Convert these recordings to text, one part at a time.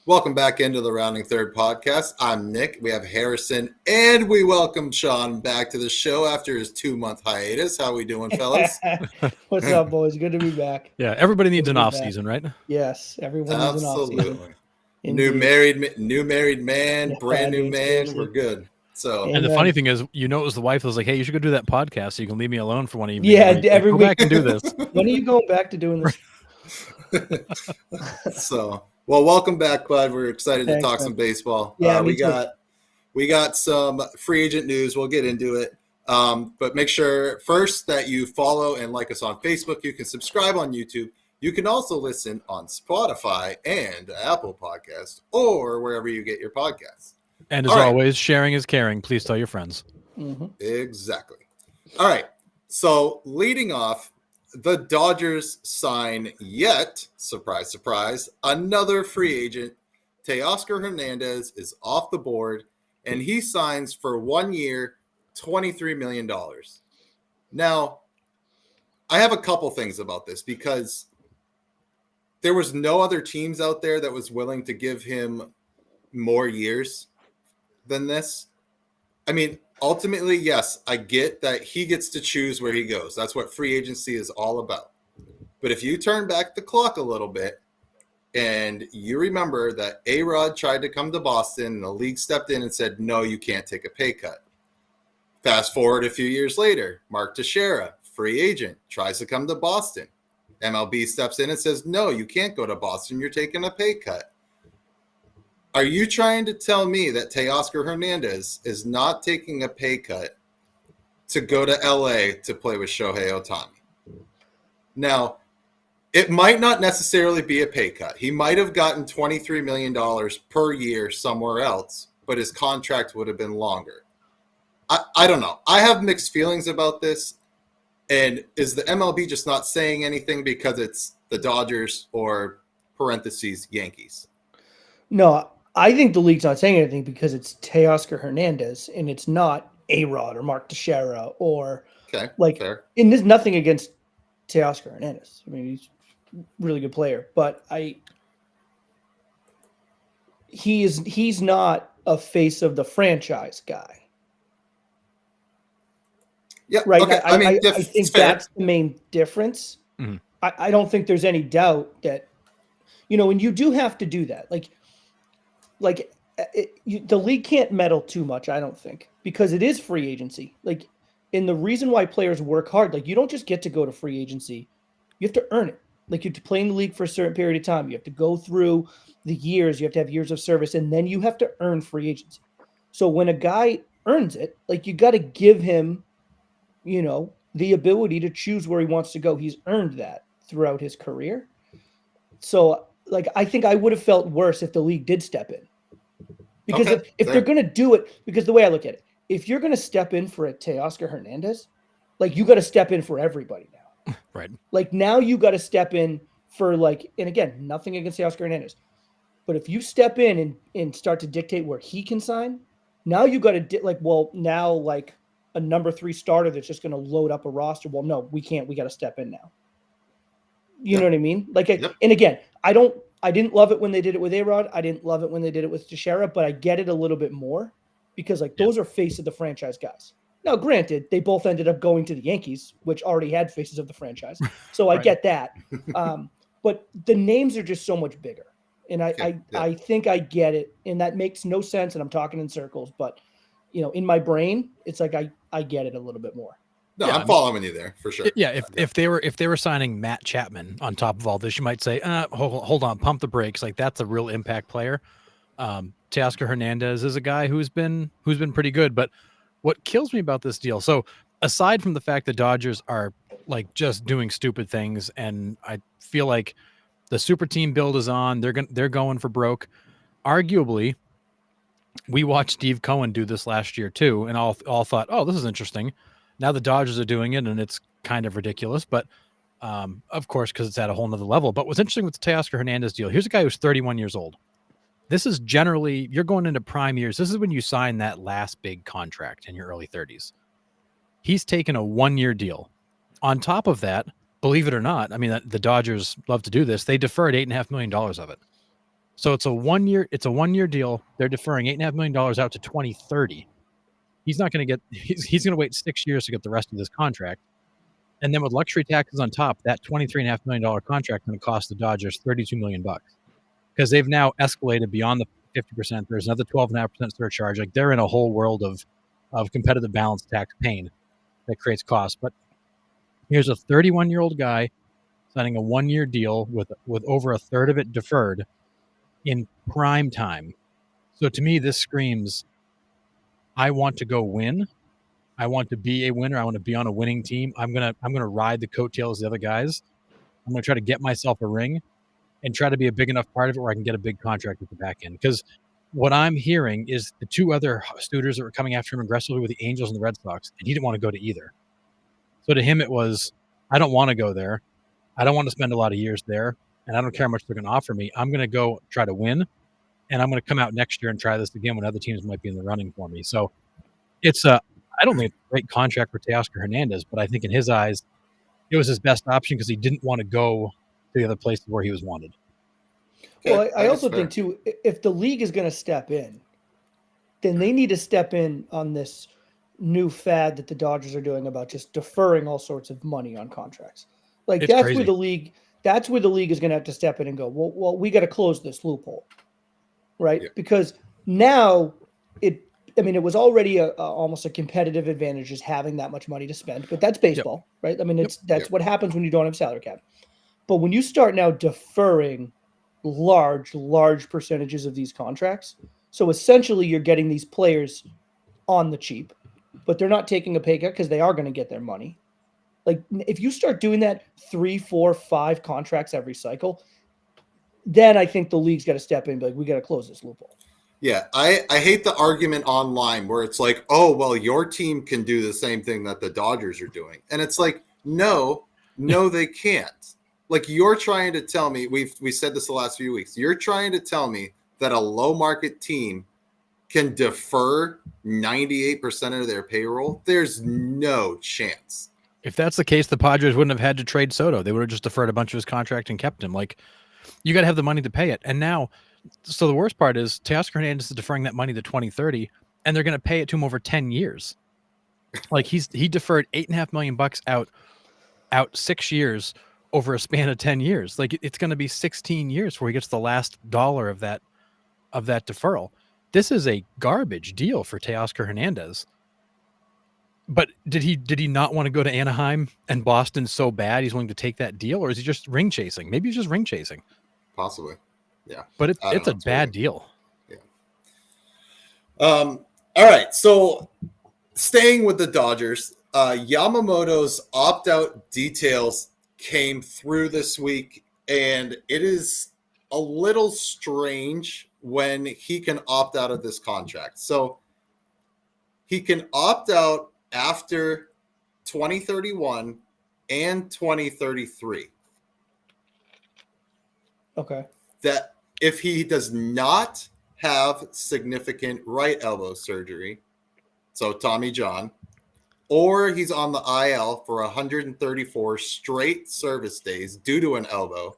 Welcome back into the Rounding Third podcast. I'm Nick. We have Harrison, and we welcome Sean back to the show after his 2-month hiatus. How we doing, fellas? What's up, boys? Good to be back. Yeah, everybody needs Good an to be off back. season, right? Yes, everyone needs an off season. Absolutely. New married man, Yeah, brand new dude, man. seriously. We're good. So And And the then- funny thing is, it was the wife that was like, "Hey, you should go do that podcast so you can leave me alone for one evening." Yeah, Like, every go week. back and do this. When are you going back to doing this? well, welcome back, bud. We're excited to Thanks, talk man. some baseball. Yeah, we me too. got some free agent news. We'll get into it. But make sure first that you follow and like us on Facebook. You can subscribe on YouTube. You can also listen on Spotify and Apple Podcasts or wherever you get your podcasts. And as All right. always, sharing is caring. Please tell your friends. Mhm. Exactly. All right. So leading off, the Dodgers sign yet, surprise, surprise, another free agent. Teoscar Hernandez is off the board, and he signs for 1 year, $23 million. Now, I have a couple things about this because there was no other teams out there that was willing to give him more years than this. I mean, ultimately, yes, I get that he gets to choose where he goes. That's what free agency is all about. But if you turn back the clock a little bit and you remember that A-Rod tried to come to Boston and the league stepped in and said, no, you can't take a pay cut. Fast forward a few years later, Mark Teixeira, free agent, tries to come to Boston. MLB steps in and says, no, you can't go to Boston. You're taking a pay cut. Are you trying to tell me that Teoscar Hernandez is not taking a pay cut to go to LA to play with Shohei Ohtani? Now, it might not necessarily be a pay cut. He might have gotten $23 million per year somewhere else, but his contract would have been longer. I don't know. I have mixed feelings about this. And is the MLB just not saying anything because it's the Dodgers or parentheses Yankees? No, I think the league's not saying anything because it's Teoscar Hernandez and it's not A-Rod or Mark Teixeira or Okay, like. fair. And there's nothing against Teoscar Hernandez. I mean, he's a really good player, but he's not a face of the franchise guy. Yeah, Right. okay. I mean, I think fair. that's the main difference. Mhm. I don't think there's any doubt that, and you do have to do that. The league can't meddle too much, I don't think, because it is free agency. And the reason why players work hard, you don't just get to go to free agency. You have to earn it. You have to play in the league for a certain period of time. You have to go through the years. You have to have years of service, and then you have to earn free agency. So when a guy earns it, you got to give him the ability to choose where he wants to go. He's earned that throughout his career. So, I think I would have felt worse if the league did step in. Because Okay, if they're going to do it, because the way I look at it, if you're going to step in for a Teoscar Hernandez, you got to step in for everybody now. Right. Now you got to step in for and again, nothing against Teoscar Hernandez. But if you step in and start to dictate where he can sign, now you got to a number 3 starter that's just going to load up a roster. Well, no, we can't. We got to step in now. You know what I mean? Yep. And again, I didn't love it when they did it with A-Rod. I didn't love it when they did it with Teixeira, but I get it a little bit more because those are face of the franchise guys. Now, granted, they both ended up going to the Yankees, which already had faces of the franchise. So I Right. get that. But the names are just so much bigger. And I think I get it. And that makes no sense. And I'm talking in circles, but in my brain, it's I get it a little bit more. No, Yeah, I'm following you there for sure. Yeah, if they were signing Matt Chapman on top of all this, you might say, hold on, pump the brakes. That's a real impact player. Teoscar Hernandez is a guy who's been pretty good. But what kills me about this deal, so aside from the fact the Dodgers are just doing stupid things, and I feel like the super team build is on, they're going for broke. Arguably, we watched Steve Cohen do this last year too, and all thought, oh, this is interesting. Now the Dodgers are doing it, and it's kind of ridiculous, but of course, because it's at a whole nother level. But what's interesting with the Teoscar Hernandez deal, here's a guy who's 31 years old. This is generally, you're going into prime years. This is when you sign that last big contract in your early 30s. He's taken a 1-year deal. On top of that, believe it or not, I mean, the Dodgers love to do this. They deferred $8.5 million of it. So it's a 1 year deal. They're deferring $8.5 million out to 2030. He's not going to get. He's going to wait 6 years to get the rest of this contract, and then with luxury taxes on top, that $23.5 million contract going to cost the Dodgers $32 million because they've now escalated beyond the 50%. There's another 12.5% surcharge. Like they're in a whole world of competitive balance tax pain that creates costs. But here's a 31-year-old guy signing a 1 year deal with over a third of it deferred in prime time. So to me, this screams, I want to go win. I want to be a winner. I want to be on a winning team. I'm gonna ride the coattails of the other guys. I'm gonna try to get myself a ring and try to be a big enough part of it where I can get a big contract at the back end. Because what I'm hearing is the two other suitors that were coming after him aggressively were the Angels and the Red Sox, and he didn't want to go to either. So to him, it was, I don't want to go there. I don't want to spend a lot of years there, and I don't care how much they're going to offer me. I'm going to go try to win, and I'm going to come out next year and try this again when other teams might be in the running for me. So it's I don't think it's a great contract for Teoscar Hernandez, but I think in his eyes, it was his best option because he didn't want to go to the other places where he was wanted. Well, I also think, too, if the league is going to step in, then they need to step in on this new fad that the Dodgers are doing about just deferring all sorts of money on contracts. Like It's that's crazy. where the league is going to have to step in and go, well, we got to close this loophole, right? Yeah. Because now it was already almost a competitive advantage just having that much money to spend, but that's baseball, right? I mean, that's what happens when you don't have salary cap. But when you start now deferring large percentages of these contracts, so essentially you're getting these players on the cheap, but they're not taking a pay cut because they are going to get their money. Like if you start doing that 3, 4, 5 contracts every cycle, then I think the league's got to step in and be like, we got to close this loophole. Yeah, I hate the argument online where it's like, oh, well, your team can do the same thing that the Dodgers are doing. And it's like, no, they can't. Like you're trying to tell me, we said this the last few weeks, you're trying to tell me that a low market team can defer 98% of their payroll? There's no chance. If that's the case, the Padres wouldn't have had to trade Soto. They would have just deferred a bunch of his contract and kept him. Like, you got to have the money to pay it. And now, so the worst part is Teoscar Hernandez is deferring that money to 2030, and they're going to pay it to him over 10 years. Like he deferred $8.5 million out 6 years over a span of 10 years. Like it's going to be 16 years before he gets the last dollar of that deferral. This is a garbage deal for Teoscar Hernandez. But did he not want to go to Anaheim and Boston so bad he's willing to take that deal, or is he just ring chasing? Maybe he's just ring chasing. Possibly. Yeah. But it's a bad deal. Yeah. All right. So staying with the Dodgers, Yamamoto's opt-out details came through this week, and it is a little strange when he can opt out of this contract. So he can opt out after 2031 and 2033. Okay. That if he does not have significant right elbow surgery, so Tommy John, or he's on the IL for 134 straight service days due to an elbow,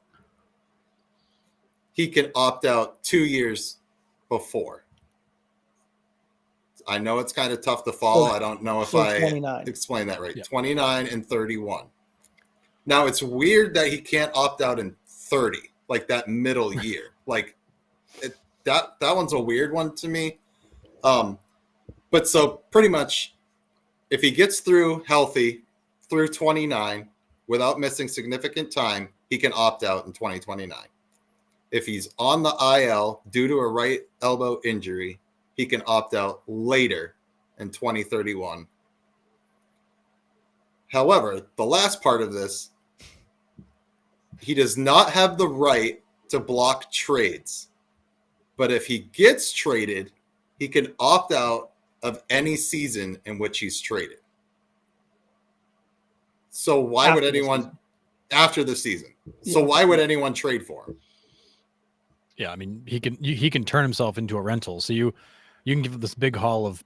he can opt out 2 years before. I know it's kind of tough to follow. I don't know if I explained that right. Yeah. 29 and 31. Now, it's weird that he can't opt out in 30, like that middle year. Like that one's a weird one to me. But so pretty much if he gets through healthy through 29 without missing significant time, he can opt out in 2029. If he's on the IL due to a right elbow injury, he can opt out later in 2031. However, the last part of this, he does not have the right to block trades. But if he gets traded, he can opt out of any season in which he's traded. So why would anyone after the season? So why would anyone trade for him? Yeah, I mean, he can turn himself into a rental. So you can give this big haul of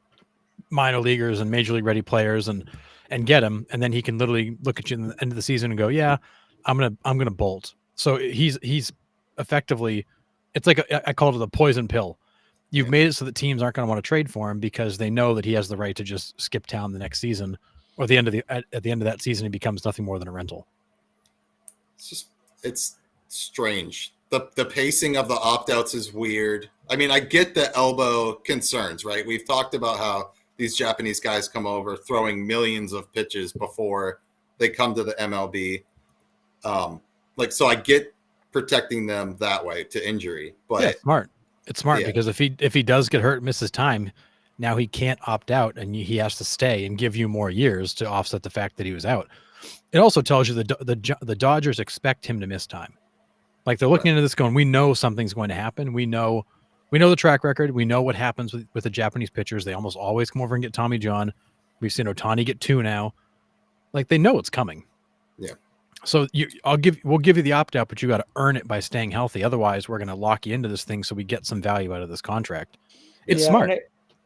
minor leaguers and major league ready players and get him, and then he can literally look at you in the end of the season and go, "Yeah, I'm gonna bolt." So he's effectively it's like I call it the poison pill. You've made it so that teams aren't going to want to trade for him because they know that he has the right to just skip town the next season, or at the end of that season, he becomes nothing more than a rental. It's strange. The pacing of the opt-outs is weird. I mean, I get the elbow concerns, right? We've talked about how these Japanese guys come over throwing millions of pitches before they come to the MLB. So I get protecting them that way to injury, but yeah, smart. It's smart because if he does get hurt, misses time, now he can't opt out and he has to stay and give you more years to offset the fact that he was out. It also tells you the Dodgers expect him to miss time. Like they're looking into this going, we know something's going to happen. We know the track record. We know what happens with the Japanese pitchers. They almost always come over and get Tommy John. We've seen Ohtani get 2 now. Like they know it's coming. Yeah. So we'll give you the opt out, but you got to earn it by staying healthy. Otherwise, we're going to lock you into this thing so we get some value out of this contract. It's smart.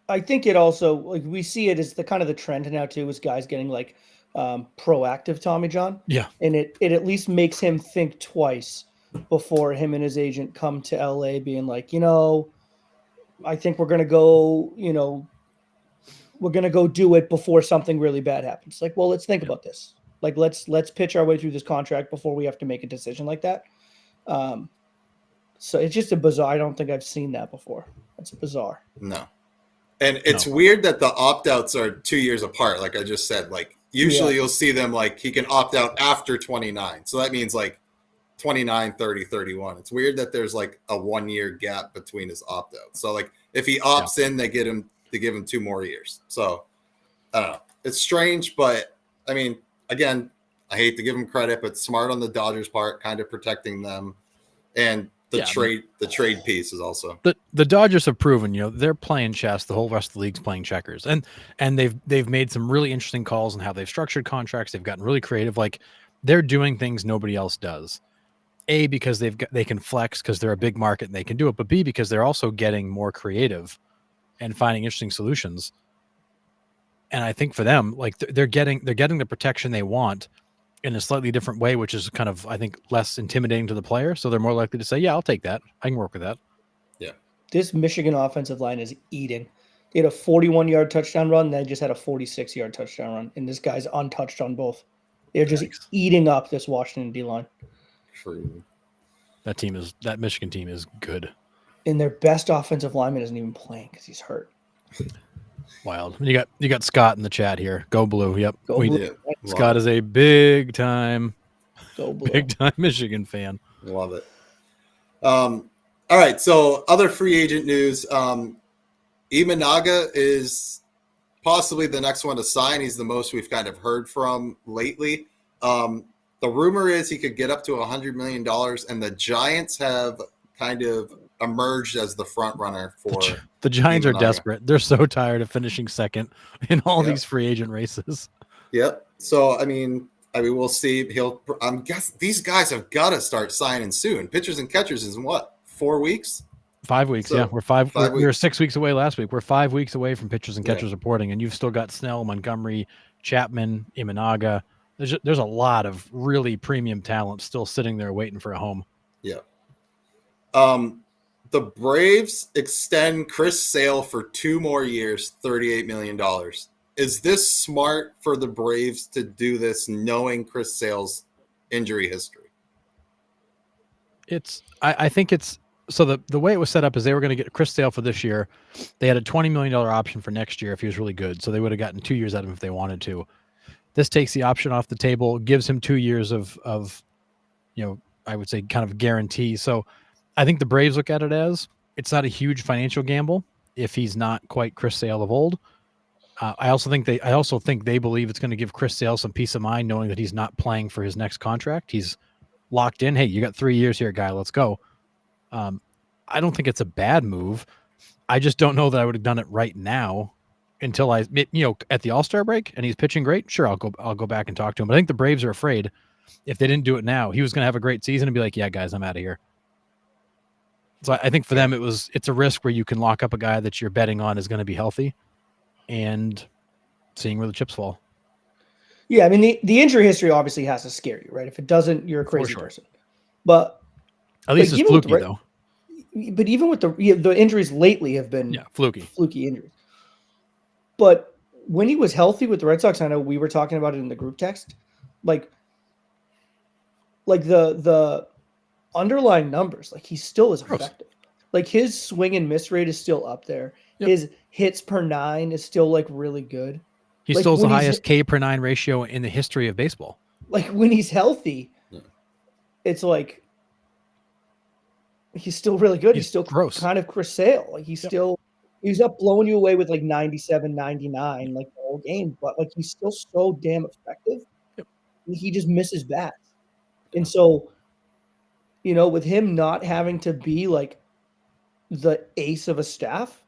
I think it also, like, we see it as the kind of the trend now too, is guys getting like proactive Tommy John. Yeah, and it at least makes him think twice before him and his agent come to LA, being like, I think we're gonna go, do it before something really bad happens. Like, well, let's think about this. Like, let's pitch our way through this contract before we have to make a decision like that. So it's just a bizarre. I don't think I've seen that before. It's bizarre. No. And it's weird that the opt-outs are 2 years apart. Like I just said, like usually you'll see them like he can opt out after 29. So that means like 29, 30, 31. It's weird that there's like a 1 year gap between his opt-outs. So like if he opts in, they give him 2 more years. So I don't know. It's strange, but I mean, again, I hate to give him credit, but smart on the Dodgers' part, kind of protecting them. And the trade piece is also the Dodgers have proven, they're playing chess. The whole rest of the league's playing checkers, and they've made some really interesting calls on how they've structured contracts. They've gotten really creative. Like they're doing things nobody else does. A, because they can flex because they're a big market and they can do it, but B, because they're also getting more creative and finding interesting solutions. And I think for them, like they're getting the protection they want in a slightly different way, which is kind of, I think, less intimidating to the player. So they're more likely to say, yeah, I'll take that. I can work with that. Yeah. This Michigan offensive line is eating. They had a 41-yard touchdown run. They just had a 46-yard touchdown run. And this guy's untouched on both. They're just eating up this Washington D-line. True. That Michigan team is good. And their best offensive lineman isn't even playing because he's hurt. Wild. You got Scott in the chat here. Go Blue. Yep. Go Blue. Scott is a big time Michigan fan. Love it. All right. So other free agent news. Imanaga is possibly the next one to sign. He's the most we've kind of heard from lately. The rumor is he could get up to $100 million, and the Giants have kind of emerged as the front runner for the Giants. Are desperate. They're so tired of finishing second in all these free agent races. Yep. So I mean, we'll see. I'm guessing these guys have got to start signing soon. Pitchers and catchers is in what, 4 weeks? 5 weeks. So, yeah, we were 6 weeks away last week. We're 5 weeks away from pitchers and catchers reporting, and you've still got Snell, Montgomery, Chapman, Imanaga. There's a lot of really premium talent still sitting there waiting for a home. Yeah. The Braves extend Chris Sale for 2 more years, $38 million. Is this smart for the Braves to do this, knowing Chris Sale's injury history? I think it's so the way it was set up is they were going to get Chris Sale for this year. They had a $20 million option for next year if he was really good. So they would have gotten 2 years out of him if they wanted to. This takes the option off the table, gives him 2 years of I would say kind of guarantee. So I think the Braves look at it as it's not a huge financial gamble if he's not quite Chris Sale of old. I also think they believe it's going to give Chris Sale some peace of mind knowing that he's not playing for his next contract. He's locked in. Hey, you got 3 years here, guy. Let's go. I don't think it's a bad move. I just don't know that I would have done it right now until at the All-Star break and he's pitching great. Sure, I'll go back and talk to him. But I think the Braves are afraid if they didn't do it now, he was going to have a great season and be like, yeah, guys, I'm out of here. So I think for them, it's a risk where you can lock up a guy that you're betting on is going to be healthy and seeing where the chips fall. Yeah, I mean, the injury history obviously has to scare you, right? If it doesn't, you're a crazy person. But at least it's fluky, though. but even with the injuries lately have been fluky injuries. But when he was healthy with the Red Sox, I know we were talking about it in the group text, like the underlying numbers, like he still is effective. Like his swing and miss rate is still up there. Yep. His hits per 9 is still like really good. He like still has the highest K per 9 ratio in the history of baseball. Like when he's healthy, it's like he's still really good. He's still gross. Kind of Chris Sale. Like he's up blowing you away with like 97, 99, like the whole game. But like he's still so damn effective. Yep. He just misses bats. And so, with him not having to be like the ace of a staff,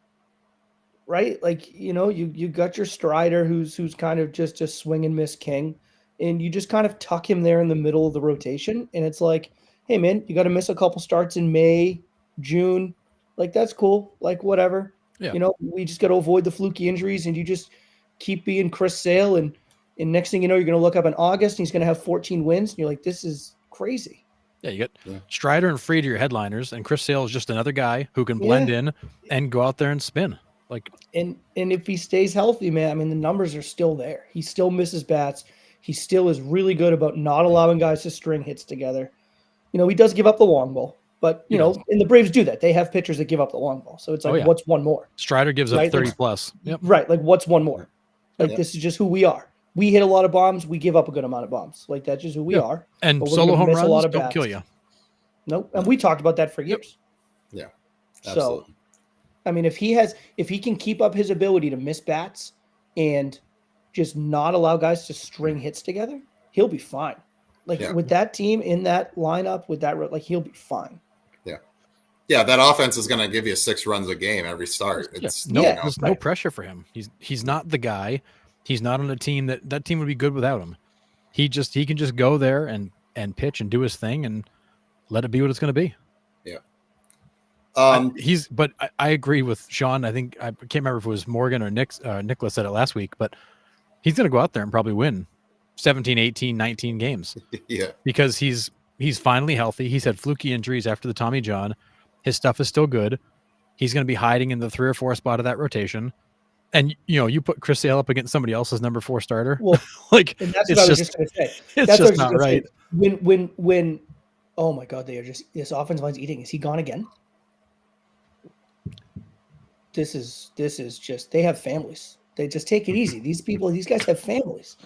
right? Like, you got your Strider who's kind of just a swing and miss king, and you just kind of tuck him there in the middle of the rotation. And it's like, hey man, you got to miss a couple starts in May, June. Like that's cool. Like whatever. Yeah. We just got to avoid the fluky injuries, and you just keep being Chris Sale. And next thing you know, you're going to look up in August and he's going to have 14 wins. And you're like, this is crazy. Yeah, you got Strider and Fried are your headliners, and Chris Sale is just another guy who can blend in and go out there and spin. Like, and if he stays healthy, man, I mean, the numbers are still there. He still misses bats. He still is really good about not allowing guys to string hits together. He does give up the long ball, but and the Braves do that. They have pitchers that give up the long ball. So it's like, what's one more? Strider gives up 30 plus. Yep. Right. Like what's one more? Like this is just who we are. We hit a lot of bombs. We give up a good amount of bombs. Like that's just who we are. And solo home runs don't kill you. Nope. And we talked about that for years. Yeah. Absolutely. So, I mean, if he can keep up his ability to miss bats and just not allow guys to string hits together, he'll be fine. Like with that team in that lineup, with that, like he'll be fine. Yeah. Yeah. That offense is going to give you 6 runs a game every start. It's there's no pressure for him. He's not the guy. He's not on a team that team would be good without him. He can just go there and pitch and do his thing and let it be what it's going to be. Yeah. But I agree with Sean. I think I can't remember if it was Morgan or Nicholas said it last week, but he's going to go out there and probably win 17, 18, 19 games. Yeah. Because he's finally healthy. He's had fluky injuries after the Tommy John. His stuff is still good. He's going to be hiding in the 3 or 4 spot of that rotation. And you put Chris Sale up against somebody else's number 4 starter. Well, like and that's what I was just going to say. It's just not right. When oh my God, this offensive line's eating. Is he gone again? This is just, they have families. They just take it easy. These guys have families.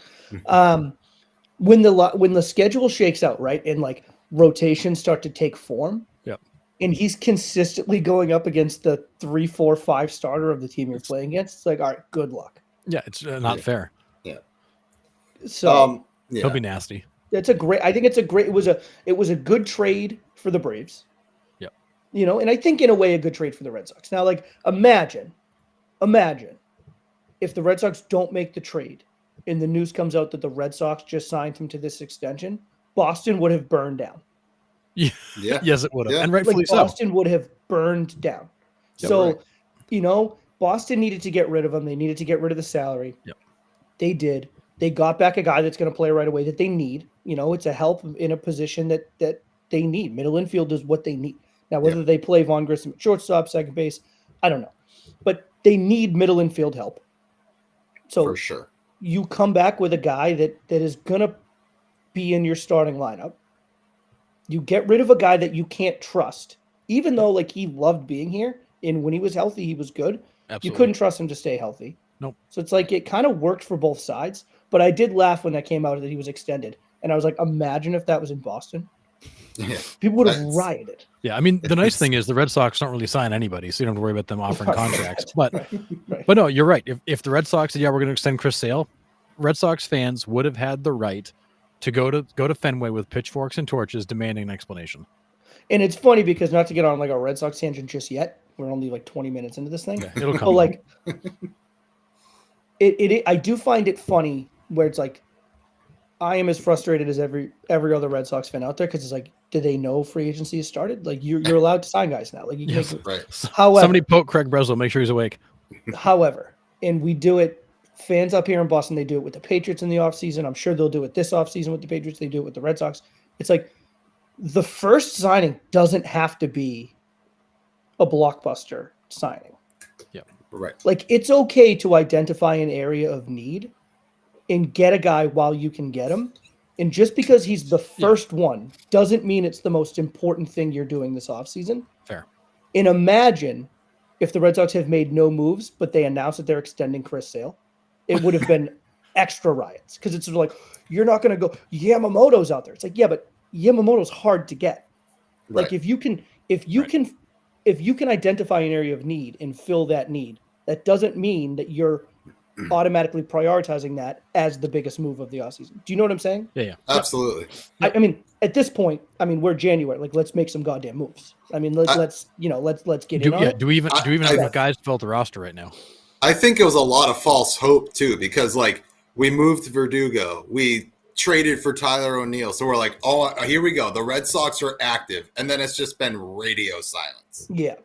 When the schedule shakes out, right, and like rotations start to take form. Yep. And he's consistently going up against the 3, 4, 5 starter of the team you're playing against. It's like, all right, good luck. Yeah, it's not fair. Yeah. So he'll be nasty. It was a good trade for the Braves. Yep. And I think in a way a good trade for the Red Sox. Now, like imagine if the Red Sox don't make the trade and the news comes out that the Red Sox just signed him to this extension, Boston would have burned down. Yeah. Yes, it would have. Yeah. And rightfully like Boston would have burned down. Yeah, so, right. Boston needed to get rid of him. They needed to get rid of the salary. Yep. They did. They got back a guy that's going to play right away that they need. It's a help in a position that they need. Middle infield is what they need. Now, whether they play Vaughn Grissom at shortstop, second base, I don't know. But they need middle infield help. So for sure. You come back with a guy that is going to be in your starting lineup. You get rid of a guy that you can't trust, even though like he loved being here. And when he was healthy, he was good. Absolutely. You couldn't trust him to stay healthy. Nope. So it's like it kind of worked for both sides. But I did laugh when that came out that he was extended. And I was like, imagine if that was in Boston. Yeah. People would have rioted. Yeah, I mean, the nice thing is the Red Sox don't really sign anybody, so you don't have to worry about them offering contracts. But Right. but no, you're right. If the Red Sox said, we're going to extend Chris Sale, Red Sox fans would have had the right to go to Fenway with pitchforks and torches demanding an explanation. And it's funny because not to get on like a Red Sox tangent just yet, we're only like 20 minutes into this thing. Yeah, it'll But come. like, I do find it funny where it's like, I am as frustrated as every other Red Sox fan out there because it's like, do they know free agency has started? Like you're allowed to sign guys now. Like you can Yes. make, Right. however, Somebody poke Craig Breslow, make sure he's awake. and we do it. Fans up here in Boston, they do it with the Patriots in the offseason. I'm sure they'll do it this offseason with the Patriots. They do it with the Red Sox. It's like the first signing doesn't have to be a blockbuster signing. Right. Like, it's okay to identify an area of need and get a guy while you can get him. And just because he's the first one doesn't mean it's the most important thing you're doing this offseason. Fair. And imagine if the Red Sox have made no moves, but they announced that they're extending Chris Sale. It would have been extra riots, because it's sort of like, you're not going to go, Yamamoto's out there. It's like, yeah, but Yamamoto's hard to get. Right. Like, if you can identify an area of need and fill that need, that doesn't mean that you're automatically prioritizing that as the biggest move of the offseason. Do you know what I'm saying? Yeah. Absolutely. I mean, at this point, we're January. Like, let's make some goddamn moves. I mean, let's get in on it. Do we even have enough guys to fill the roster right now? I think it was a lot of false hope too, because like we moved Verdugo, we traded for Tyler O'Neill, so we're like, oh, here we go. The Red Sox are active, and then it's just been radio silence. Yeah.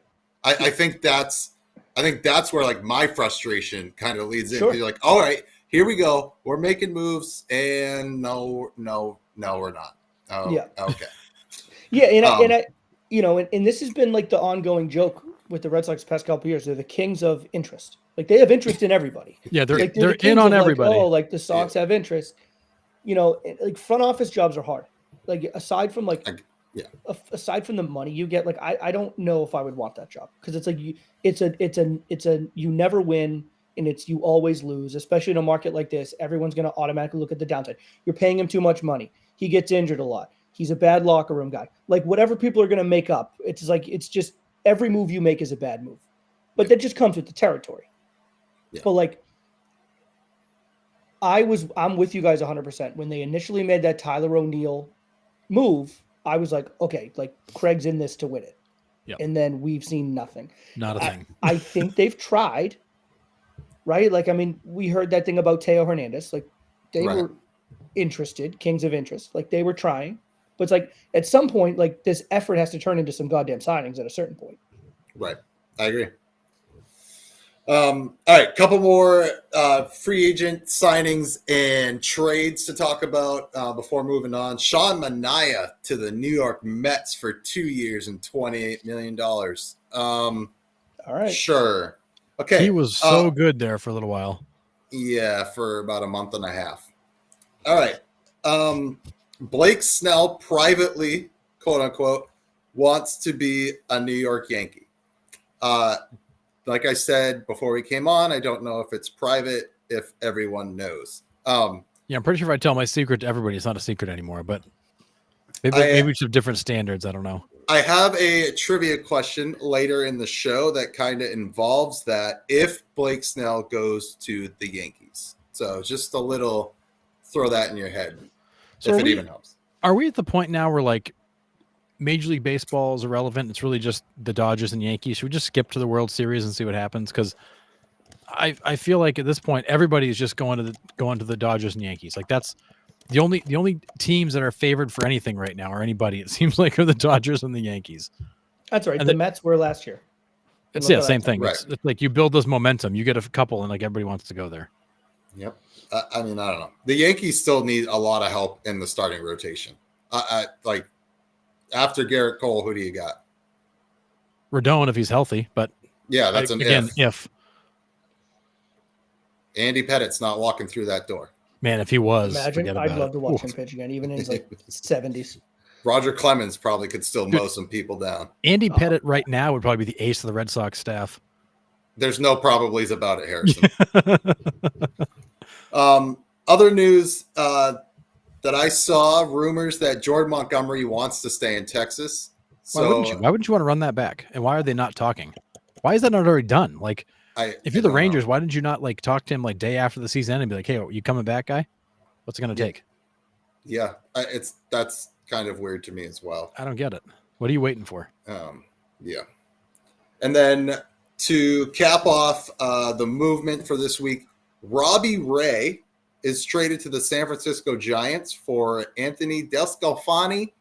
I think that's where like my frustration kind of leads in. Sure. You're like, all right, here we go. We're making moves, and no, we're not. Oh, Yeah. Okay. Yeah, and this has been like the ongoing joke with the Red Sox the past couple of years. They're the kings of interest. Like, they have interest in everybody. Yeah, they're Like, the in kings on of, everybody. Like the Sox have interest. Like, front office jobs are hard. Like, aside from aside from the money you get, like, I don't know if I would want that job, because it's like it's a you never win, and it's you always lose, especially in a market like this. Everyone's going to automatically look at the downside. You're paying him too much money. He gets injured a lot. He's a bad locker room guy. Like, whatever people are going to make up, it's just every move you make is a bad move. But that just comes with the territory. Yeah. But like, I'm with you guys 100%. When they initially made that Tyler O'Neill move, I was like, okay, like, Craig's in this to win it. Yep. And then we've seen nothing. Not a thing. I think they've tried, right? Like, I mean, we heard that thing about Teo Hernandez. Like, they Right. were interested, kings of interest. Like, they were trying. But it's like, at some point, like, this effort has to turn into some goddamn signings at a certain point. Right. I agree. All right, couple more free agent signings and trades to talk about before moving on. Sean Manaea to the New York Mets for 2 years and $28 million. All right. Sure. Okay. He was so good there for a little while. Yeah, for about a month and a half. All right. Blake Snell privately, quote unquote, wants to be a New York Yankee. Like I said before we came on, I don't know if it's private, if everyone knows. Yeah, I'm pretty sure if I tell my secret to everybody, it's not a secret anymore. But maybe we should have different standards. I don't know. I have a trivia question later in the show that kind of involves that if Blake Snell goes to the Yankees. So just a little, throw that in your head, So if it even helps. Are we at the point now where like Major League Baseball is irrelevant? It's really just the Dodgers and Yankees. Should we just skip to the World Series and see what happens? Because I feel like at this point everybody is just going to the Dodgers and Yankees. Like, that's the only teams that are favored for anything right now, or anybody, it seems like, are the Dodgers and the Yankees. That's right. And the Mets were last year. It's Look at same that. thing. Right. It's like you build this momentum, you get a couple, and like everybody wants to go there. Yep. I mean, I don't know. The Yankees still need a lot of help in the starting rotation. Like, after Garrett Cole, who do you got? Rodon, if he's healthy, but Yeah, that's an again, if. Andy Pettit's not walking through that door. Man, if he was, Imagine, forget I'd about love it. to watch Oof. him pitch again, even in his like 70s. Roger Clemens probably could still mow some people down. Andy Pettit right now would probably be the ace of the Red Sox staff. There's no probablys about it, Harrison. Other news that I saw, rumors that Jordan Montgomery wants to stay in Texas. Why wouldn't you? Why wouldn't you want to run that back? And why are they not talking? Why is that not already done? Like, if you're the Rangers, why didn't you not like talk to him like day after the season ended and be like, "Hey, are you coming back, guy? What's it going to take?" Yeah, that's kind of weird to me as well. I don't get it. What are you waiting for? Yeah. And then to cap off the movement for this week, Robbie Ray is traded to the San Francisco Giants for Anthony Descalfani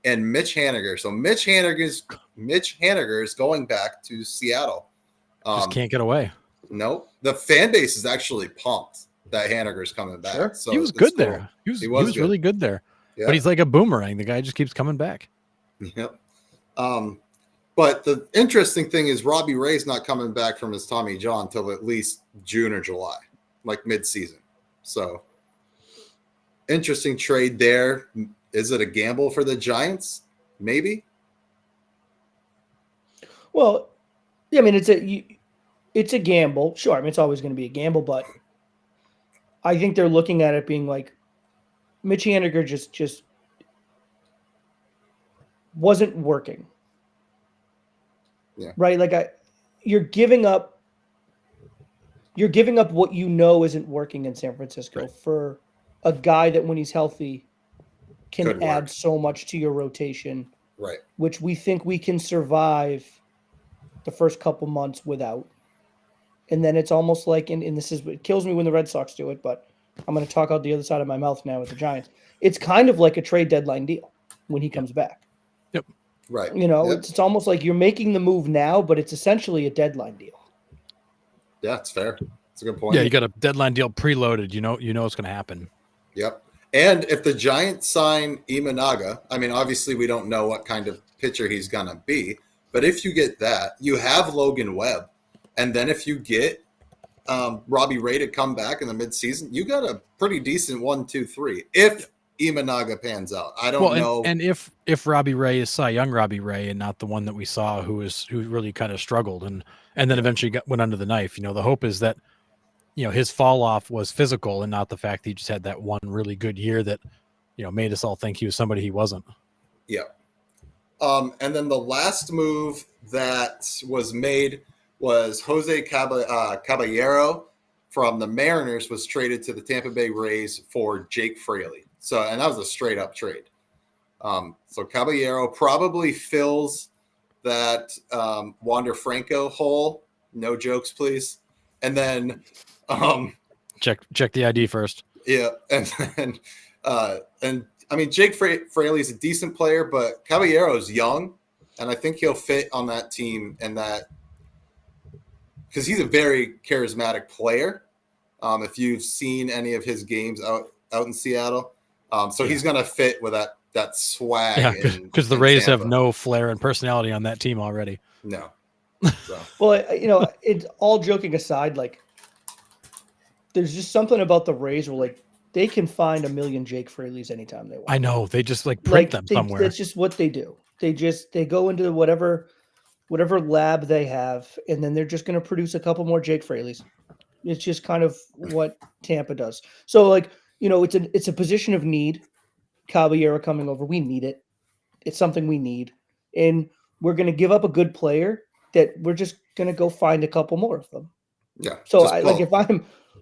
and Mitch Haniger. So Mitch Haniger is going back to Seattle. Just can't get away. No, the fan base is actually pumped that Haniger is coming back. Sure. So He was it's good cool. there. He was good. really good there. Yeah. But he's like a boomerang. The guy just keeps coming back. Yep. But the interesting thing is Robbie Ray's not coming back from his Tommy John till at least June or July, like mid-season. So interesting trade there. Is it a gamble for the Giants? Maybe. Well, yeah, I mean, it's a gamble. Sure, I mean, it's always going to be a gamble, but I think they're looking at it being like Mitch Haniger just wasn't working. Yeah. Right? Like you're giving up what you know isn't working in San Francisco Right. for a guy that when he's healthy can Could add work. so much to your rotation, Right. which we think we can survive the first couple months without. And then it's almost like, and this is, it kills me when the Red Sox do it, but I'm going to talk out the other side of my mouth now with the Giants. It's kind of like a trade deadline deal when he comes back. Right. You know, Yep. it's almost like you're making the move now, but it's essentially a deadline deal. Yeah, it's fair. It's a good point. Yeah, you got a deadline deal preloaded. You know it's going to happen. Yep. And if the Giants sign Imanaga, I mean, obviously we don't know what kind of pitcher he's going to be, but if you get that, you have Logan Webb. And then if you get Robbie Ray to come back in the midseason, you got a pretty decent 1, 2, 3. If Imanaga pans out, I don't know. And if Robbie Ray is Cy Young Robbie Ray and not the one that we saw who really kind of struggled and then eventually went under the knife, the hope is that his fall off was physical and not the fact that he just had that one really good year that made us all think he was somebody he wasn't. Yeah. And then the last move that was made was Jose Caballero from the Mariners was traded to the Tampa Bay Rays for Jake Fraley. So, and that was a straight up trade. So Caballero probably fills that Wander Franco hole. No jokes, please. And then, check the ID first. Yeah, and then, and I mean, Jake Fraley's a decent player, but Caballero's young, and I think he'll fit on that team and that because he's a very charismatic player. If you've seen any of his games out in Seattle, so he's going to fit with that swag. Yeah, because the Rays Tampa. have no flair and personality on that team already. No. So. Well, it's all joking aside, like there's just something about the Rays where like they can find a million Jake Fraleys anytime they want. I know they just like print them somewhere. That's just what they do. They go into whatever lab they have, and then they're just going to produce a couple more Jake Fraleys. It's just kind of what Tampa does. So like, it's a position of need. Caballero coming over, we need it. It's something we need. And we're going to give up a good player that we're just going to go find a couple more of them. Yeah. So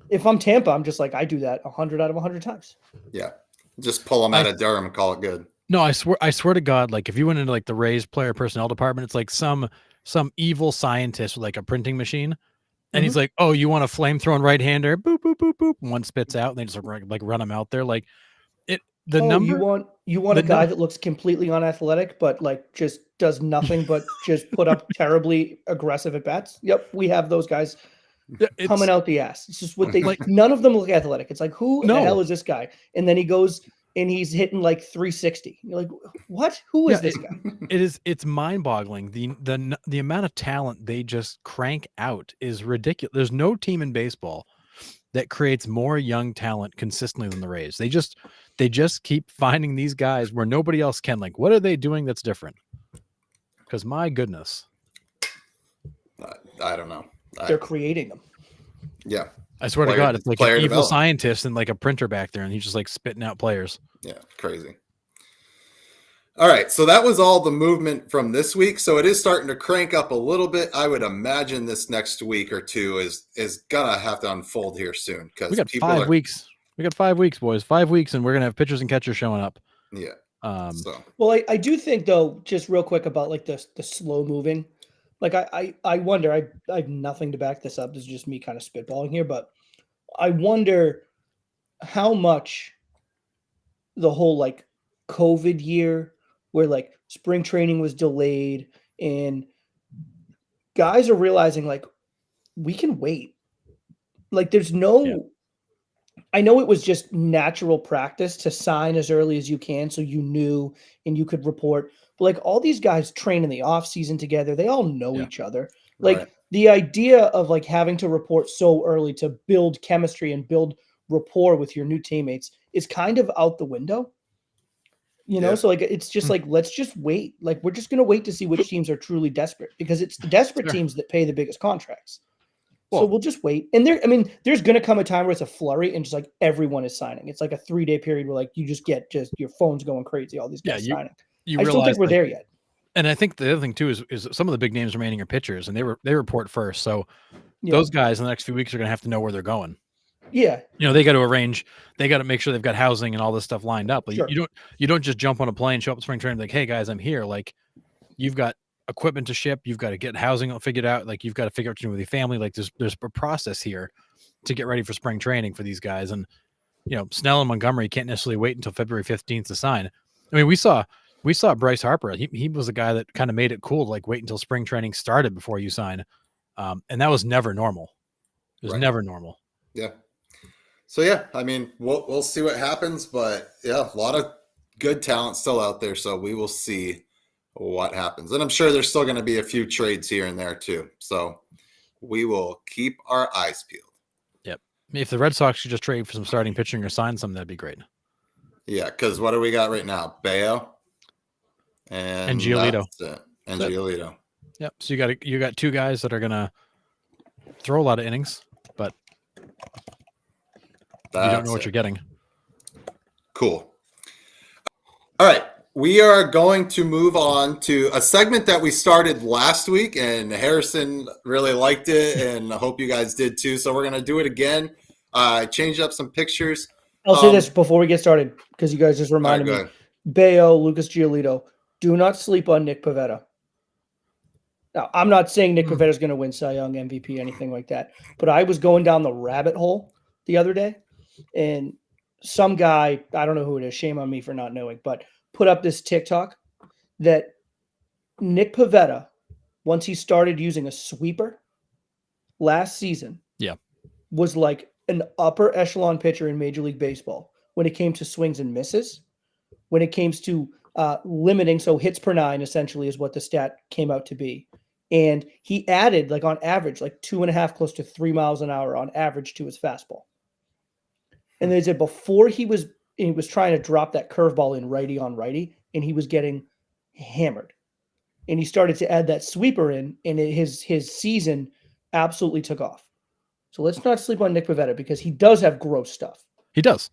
if I'm Tampa, I'm just like, I do that 100 out of 100 times. Yeah. Just pull them out of Durham and call it good. No, I swear to God, like if you went into like the Rays player personnel department, it's like some evil scientist with like a printing machine. And he's like, oh, you want a flamethrowing right-hander? Boop, boop, boop, boop. One spits out and they just like run them out there. Like number. You want a guy that looks completely unathletic, but like just does nothing but just put up terribly aggressive at bats. Yep. We have those guys coming out the ass. It's just what they like. None of them look athletic. It's like, who the hell is this guy? And then he goes and he's hitting like 360. You're like, what? Who is this guy? It's mind-boggling. The amount of talent they just crank out is ridiculous. There's no team in baseball that creates more young talent consistently than the Rays. They just keep finding these guys where nobody else can. Like, what are they doing that's different? Because my goodness. I don't know. They're creating them. Yeah. I swear to God, it's like an evil scientist and like a printer back there, and he's just like spitting out players. Yeah, crazy. All right, so that was all the movement from this week. So it is starting to crank up a little bit. I would imagine this next week or two is gonna have to unfold here soon because we got 5 weeks. We got 5 weeks, boys. 5 weeks, and we're gonna have pitchers and catchers showing up. Yeah. Well, I do think though, just real quick about like the slow moving. Like I wonder, I have nothing to back this up. This is just me kind of spitballing here, but I wonder how much the whole like COVID year where like spring training was delayed and guys are realizing like we can wait. Like there's no I know it was just natural practice to sign as early as you can so you knew and you could report. But like all these guys train in the off season together. They all know Yeah. each other. Right. Like the idea of like having to report so early to build chemistry and build rapport with your new teammates is kind of out the window. Yeah. So like it's just like let's just wait. Like we're just gonna wait to see which teams are truly desperate because it's the desperate Fair. teams that pay the biggest contracts. So Well- we'll just wait. And there's gonna come a time where it's a flurry and just like everyone is signing. It's like a 3-day period where like you just get your phone's going crazy, all these guys signing. You I just don't realize think we're like, there yet. and I think the other thing too is some of the big names remaining are pitchers, and they report first. So Yeah. those guys in the next few weeks are going to have to know where they're going. Yeah. They got to arrange. They got to make sure they've got housing and all this stuff lined up. Like, Sure. you don't just jump on a plane, show up at spring training, like, hey guys, I'm here. Like, you've got equipment to ship. You've got to get housing figured out. Like, you've got to figure out what to do with your family. Like, there's a process here to get ready for spring training for these guys. And Snell and Montgomery can't necessarily wait until February 15th to sign. I mean, we saw Bryce Harper. He was the guy that kind of made it cool to like wait until spring training started before you sign. And that was never normal. It was Right. never normal. Yeah. So yeah, I mean, we'll see what happens, but yeah, a lot of good talent still out there. So we will see what happens, and I'm sure there's still going to be a few trades here and there too. So we will keep our eyes peeled. Yep. If the Red Sox should just trade for some starting pitching or sign some, that'd be great. Yeah, because what do we got right now? Bayo and Giolito. that's it. And That's it. Giolito. Yep. So you got two guys that are gonna throw a lot of innings, but you don't know what you're getting. Cool. All right. We are going to move on to a segment that we started last week, and Harrison really liked it, and I hope you guys did too. So we're going to do it again. Change up some pictures. I'll say this before we get started because you guys just reminded All right, me. Bayo, Lucas Giolito, do not sleep on Nick Pivetta. Now, I'm not saying Nick Pivetta is going to win Cy Young, MVP, anything like that, but I was going down the rabbit hole the other day, and some guy, I don't know who it is, shame on me for not knowing, but put up this TikTok that Nick Pivetta, once he started using a sweeper last season, was like an upper echelon pitcher in Major League Baseball when it came to swings and misses, when it came to limiting, so hits per 9 essentially is what the stat came out to be. And he added, like on average, like 2.5, close to 3 miles an hour on average to his fastball. And they said before he was trying to drop that curveball in righty on righty, and he was getting hammered. And he started to add that sweeper in, and his season absolutely took off. So let's not sleep on Nick Pivetta because he does have gross stuff. He does.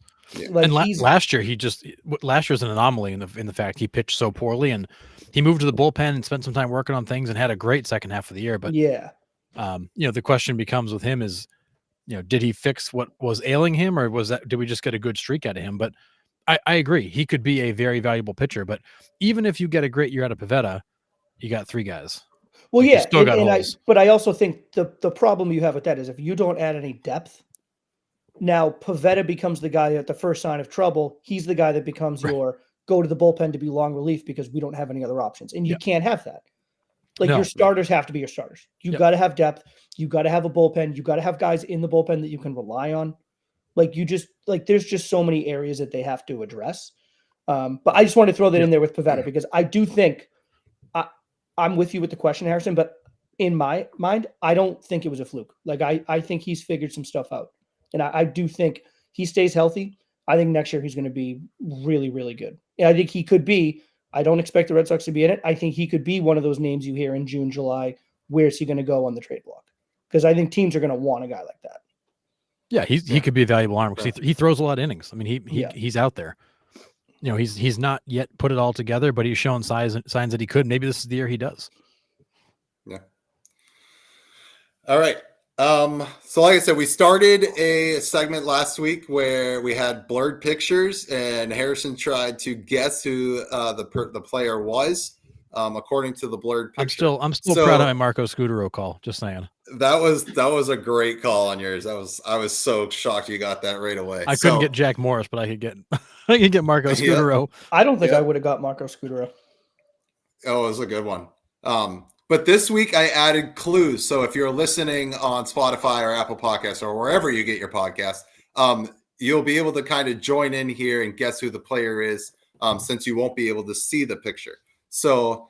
Like And last year last year's an anomaly in the fact he pitched so poorly, and he moved to the bullpen and spent some time working on things and had a great second half of the year. But yeah, the question becomes with him is, did he fix what was ailing him, or did we just get a good streak out of him? But I agree, he could be a very valuable pitcher. But even if you get a great year out of Pivetta, you got 3 guys. well, Like, you yeah, still got holes. but I also think the problem you have with that is if you don't add any depth, now Pivetta becomes the guy at the first sign of trouble. He's the guy that becomes your go to the bullpen to be long relief because we don't have any other options, and you can't have that. Like No. your starters have to be your starters. You got to have depth. You got to have a bullpen. You got to have guys in the bullpen that you can rely on. Like there's just so many areas that they have to address. But I just want to throw that in there with Pivetta because I do think I'm with you with the question, Harrison. But in my mind, I don't think it was a fluke. Like I think he's figured some stuff out, and I do think he stays healthy. I think next year he's going to be really, really good. And I think he could be. I don't expect the Red Sox to be in it. I think he could be one of those names you hear in June, July. Where's he going to go on the trade block? Because I think teams are going to want a guy like that. Yeah, he could be a valuable arm because he throws a lot of innings. I mean, he's out there. He's not yet put it all together, but he's shown signs that he could. Maybe this is the year he does. Yeah. All right. So like I said, we started a segment last week where we had blurred pictures, and Harrison tried to guess who the player was. According to the blurred picture. I'm still proud of my Marco Scudero call. Just saying. That was a great call on yours. I was so shocked you got that right away. I couldn't get Jack Morris, but I could get Marco Scudero. I don't think I would have got Marco Scudero. Oh, it was a good one. But this week I added clues. So if you're listening on Spotify or Apple Podcasts or wherever you get your podcast, you'll be able to kind of join in here and guess who the player is, since you won't be able to see the picture. So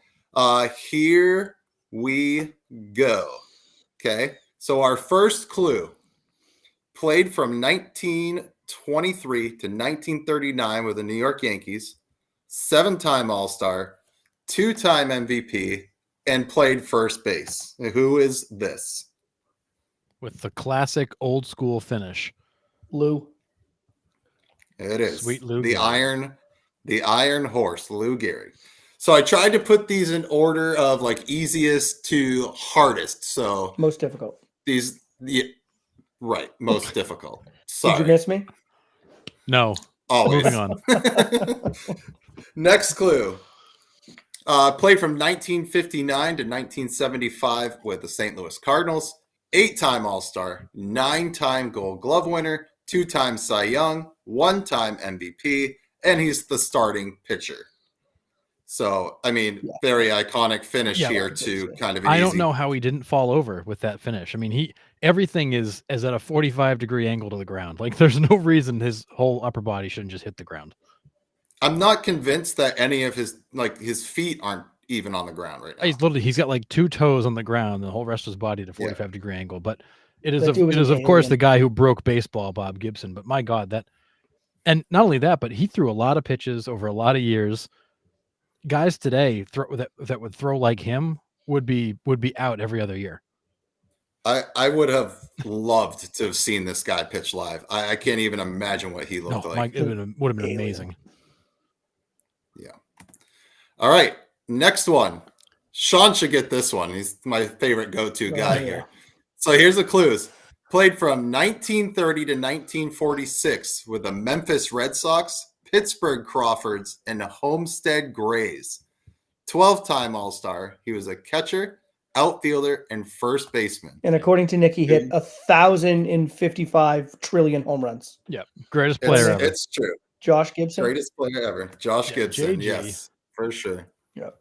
here we go. Okay. So our first clue: played from 1923 to 1939 with the New York Yankees, 7-time All-Star, 2-time MVP, and played first base. Who is this? With the classic old school finish. Lou. It is Sweet Lou the Gehrig. Iron Horse, Lou Gehrig. So I tried to put these in order of like easiest to hardest. So Most difficult. these, right, most difficult. Did Sorry. you miss me? No. Always. Moving on. Next clue. Played from 1959 to 1975 with the St. Louis Cardinals. 8-time All-Star, 9-time Gold Glove winner, 2-time Cy Young, 1-time MVP, and he's the starting pitcher. So, I mean, very iconic finish Yeah. here to kind of an I don't easy- know how he didn't fall over with that finish. I mean, everything is at a 45-degree angle to the ground. Like, there's no reason his whole upper body shouldn't just hit the ground. I'm not convinced that any of his feet aren't even on the ground right now. He's got like 2 toes on the ground, the whole rest of his body at a 45-degree angle. But it is That dude was of an course alien. the guy who broke baseball, Bob Gibson. But my God, and not only that, but he threw a lot of pitches over a lot of years. Guys today that would throw like him would be out every other year. I would have loved to have seen this guy pitch live. I can't even imagine what he looked like. It would have been Alien. amazing. Yeah. All right. Next one. Sean should get this one. He's my favorite go-to guy yeah. here. So here's the clues. Played from 1930 to 1946 with the Memphis Red Sox, Pittsburgh Crawfords, and the Homestead Grays. 12-time All-Star. He was a catcher, outfielder, and first baseman. And according to Nick, he hit 1,055 trillion home runs. Yeah, greatest player ever. It's true. Josh Gibson. Greatest player ever. Josh Gibson. JG. Yes, for sure. Yep.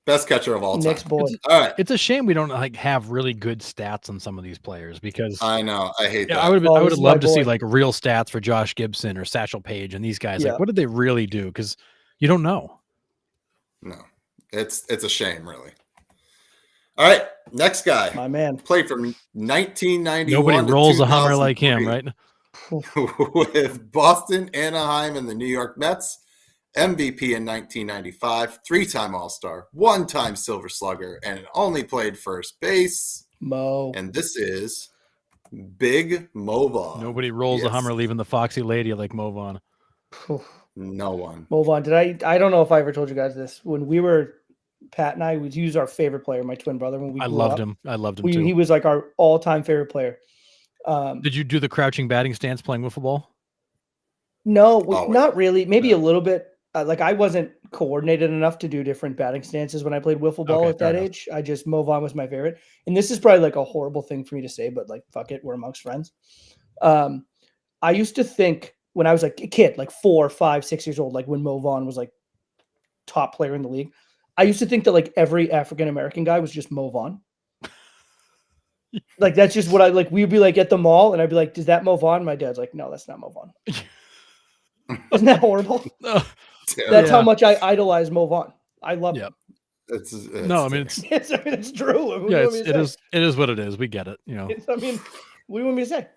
Best catcher of all time. Next boy. All right. It's a shame we don't have really good stats on some of these players because I know. I hate that. I would Oh, have this is my loved to see boy. like real stats for Josh Gibson or Satchel Paige and these guys. Yeah. Like, what did they really do? Because you don't know. No, it's a shame, really. All right, next guy. My man. Played from 1991. Nobody to rolls a Hummer like him, 2003 right? with Boston, Anaheim, and the New York Mets. MVP in 1995, 3-time All-Star, 1-time Silver Slugger, and only played first base. Mo. And this is Big Mo Vaughn. Nobody rolls a Yes. Hummer leaving the Foxy Lady like Mo Vaughn. No one. Move on. I don't know if I ever told you guys this. When we were Pat and I would use our favorite player, my twin brother, when we I grew loved up. him. I loved him too. He was like our all-time favorite player. Did you do the crouching batting stance playing wiffle ball? No, Oh, not really. Maybe yeah. a little bit. Like I wasn't coordinated enough to do different batting stances when I played wiffle ball Okay, at fair that enough. age. Mo Vaughn was my favorite. And this is probably like a horrible thing for me to say, but like, fuck it, we're amongst friends. I used to think when I was like a kid, like 4, 5, 6 years old, like when Mo Vaughn was like top player in the league, I used to think that like every African-American guy was just Mo Vaughn. Like, that's just what I like. We'd be like at the mall and I'd be like, is that Mo Vaughn? My dad's like, no, that's not Mo Vaughn. Isn't that horrible? That's how much I idolize Mo Vaughn. I love Yeah. him. It's No, I mean it's It's true. What do yeah, you want me to say? it is what it is. We get it. You know, I mean, what do you want me to say?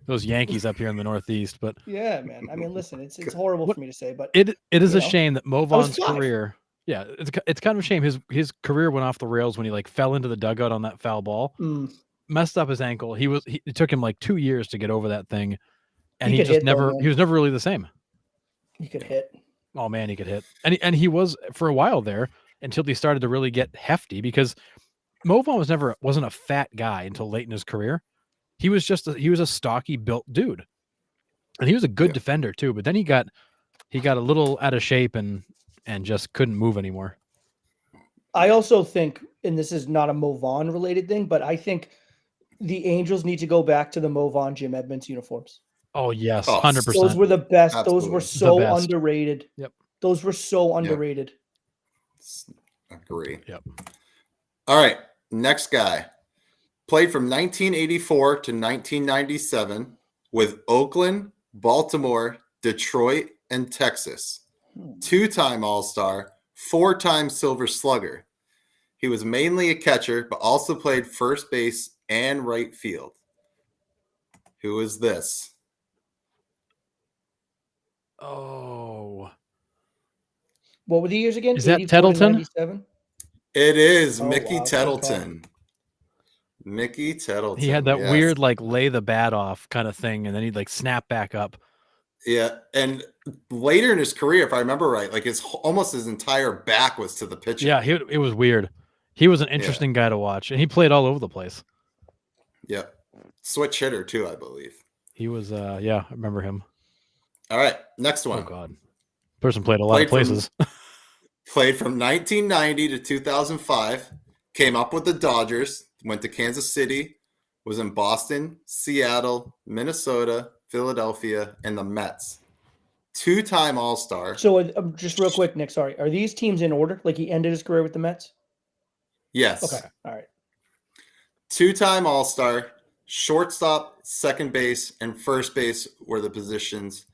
those Yankees up here in the Northeast, but Yeah, man. I mean, listen, it's horrible for me to say, but it is You a know, shame that Mo was Vaughn's 5. career. Yeah, it's kind of a shame his career went off the rails when he like fell into the dugout on that foul ball, messed up his ankle. It took him like 2 years to get over that thing, and He he could just hit, though, never man. he was never really the same. you could hit. Oh man, he could hit, and he was for a while there until he started to really get hefty because Mo Vaughn wasn't a fat guy until late in his career. He was a stocky built dude, and he was a good defender too. But then he got a little out of shape and just couldn't move anymore. I also think, and this is not a Mo Vaughn related thing, but I think the Angels need to go back to the Mo Vaughn Jim Edmonds uniforms. Oh yes, Oh, 100%. Those were the best. Absolutely. Those were The so best. underrated. Yep. Those were so underrated. Agree. Yep. All right, next guy. Played from 1984 to 1997 with Oakland, Baltimore, Detroit, and Texas. 2-time All-Star, 4-time Silver Slugger. He was mainly a catcher, but also played first base and right field. Who is this? Oh, What were the years again? Is that 84 to Tettleton? 97? It is Oh, Mickey wow, good call. Tettleton. Mickey Tettleton. he had that yes. weird like lay the bat off kind of thing, and then he'd like snap back up. Yeah, and later in his career, if I remember right, like almost his entire back was to the pitcher. Yeah, it was weird. He was an interesting guy to watch, and he played all over the place. Yep. Switch hitter too, I believe. He was, I remember him. All right, next one. Oh God, person played a lot of places. Played from 1990 to 2005. Came up with the Dodgers. Went to Kansas City. Was in Boston, Seattle, Minnesota, Philadelphia, and the Mets. 2-time All-Star. So just real quick, Nick, sorry. Are these teams in order? Like he ended his career with the Mets? Yes. Okay. All right. 2-time All-Star. Shortstop, second base, and first base were the positions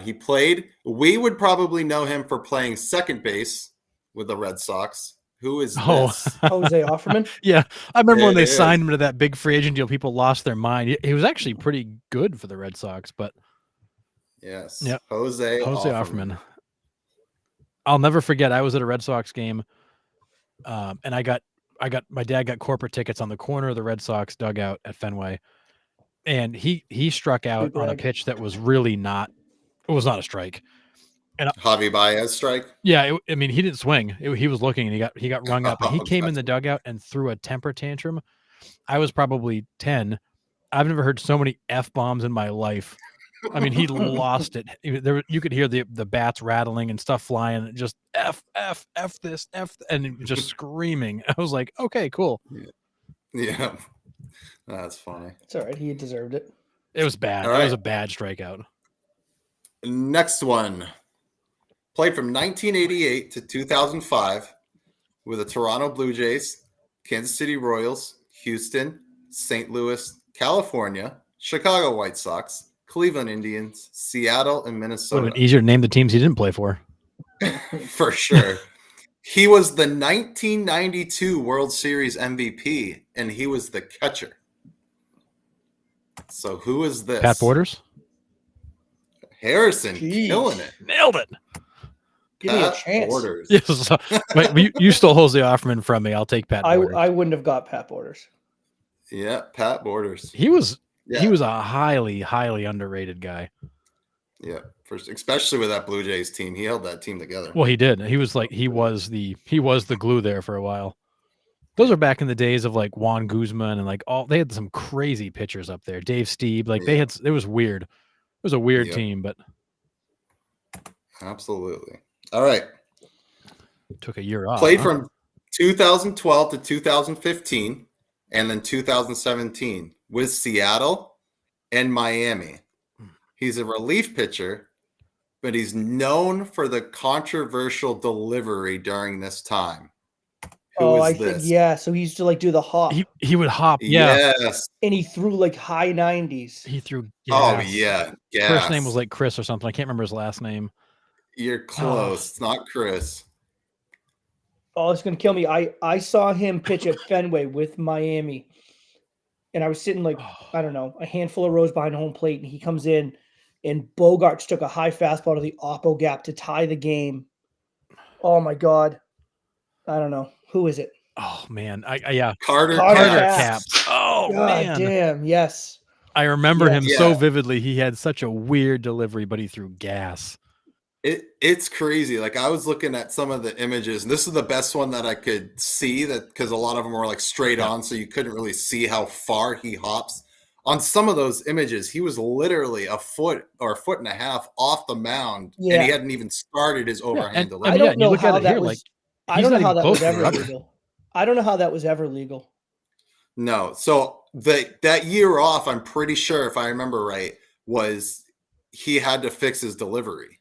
he played. We would probably know him for playing second base with the Red Sox. Who is this? Jose Offerman? Yeah, I remember when they It is. signed him to that big free agent deal. People lost their mind. He was actually pretty good for the Red Sox, but Yes. Yep. Jose Offerman. I'll never forget. I was at a Red Sox game, and I got my dad got corporate tickets on the corner of the Red Sox dugout at Fenway, and he struck out on a pitch that was really not. It was not a strike. And Javi Baez strike. Yeah, he didn't swing. He was looking, and he got rung up. And he came in the dugout and threw a temper tantrum. I was probably 10. I've never heard so many F-bombs in my life. I mean, he lost it. You could hear the bats rattling and stuff flying. And just F this, and just screaming. I was like, okay, cool. Yeah, that's funny. It's all right. He deserved it. It was bad. All right. It was a bad strikeout. Next one. Played from 1988 to 2005 with the Toronto Blue Jays, Kansas City Royals, Houston, St. Louis, California, Chicago White Sox, Cleveland Indians, Seattle, and Would Minnesota. have been easier to name the teams he didn't play for. For sure. He was the 1992 World Series MVP, and he was the catcher. So who is this? Pat Borders? Harrison, Jeez. killing it. Nailed it. Give me a Pat chance. Borders. Yes. Wait, you stole Jose Offerman from me. I'll take Pat Borders. I wouldn't have got Pat Borders. Yeah, Pat Borders. He was Yeah. a highly, highly underrated guy. Yeah, especially with that Blue Jays team, he held that team together. Well, he did. He was the glue there for a while. Those are back in the days of like Juan Guzman and like they had some crazy pitchers up there. Dave Stieb, it was weird. It was a weird team, but absolutely. All right. Took a year off. Played from 2012 to 2015 and then 2017 with Seattle and Miami. He's a relief pitcher, but he's known for the controversial delivery during this time. Who is this? Yeah. So he used to like do the hop, He would hop. Yeah. Yes. and he threw like high 90s. He threw. Oh, gas. yeah. Gas. First name was like Chris or something. I can't remember his last name. You're close. It's not Chris. Oh, it's gonna kill me. I saw him pitch at Fenway with Miami, and I was sitting like I don't know, a handful of rows behind home plate, and he comes in, and Bogarts took a high fastball to the oppo gap to tie the game. Oh my God, I don't know who is it. Oh man, yeah, Carter Caps. Oh God man, damn, yes. I remember him Yeah. so vividly. He had such a weird delivery, but he threw gas. It's crazy. Like I was looking at some of the images, and this is the best one that I could see that because a lot of them were like straight on, so you couldn't really see how far he hops. On some of those images, he was literally a foot or a foot and a half off the mound, and he hadn't even started his overhand delivery. I don't know look how at it that here, was. like, I don't know how that was close to ever rubber. legal. I don't know how that was ever legal. No. So that year off, I'm pretty sure, if I remember right, was he had to fix his delivery.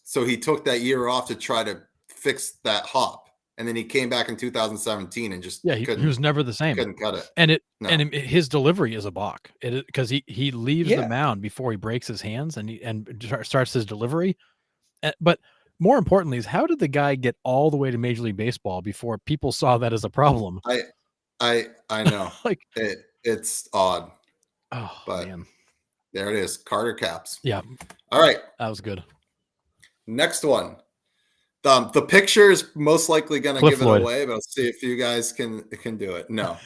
So he took that year off to try to fix that hop. and then he came back in 2017 and just Yeah, he was never the same. couldn't cut it. And No. his delivery is a balk. Because he leaves Yeah. the mound before he breaks his hands and starts his delivery. But more importantly is how did the guy get all the way to Major League Baseball before people saw that as a problem? I know. Like, it's odd. oh But- man, There it is. Carter Capps. yeah, All right. that was good. Next one. The picture is most likely going to Cliff give it Floyd. away, but I'll see if you guys can do it. No.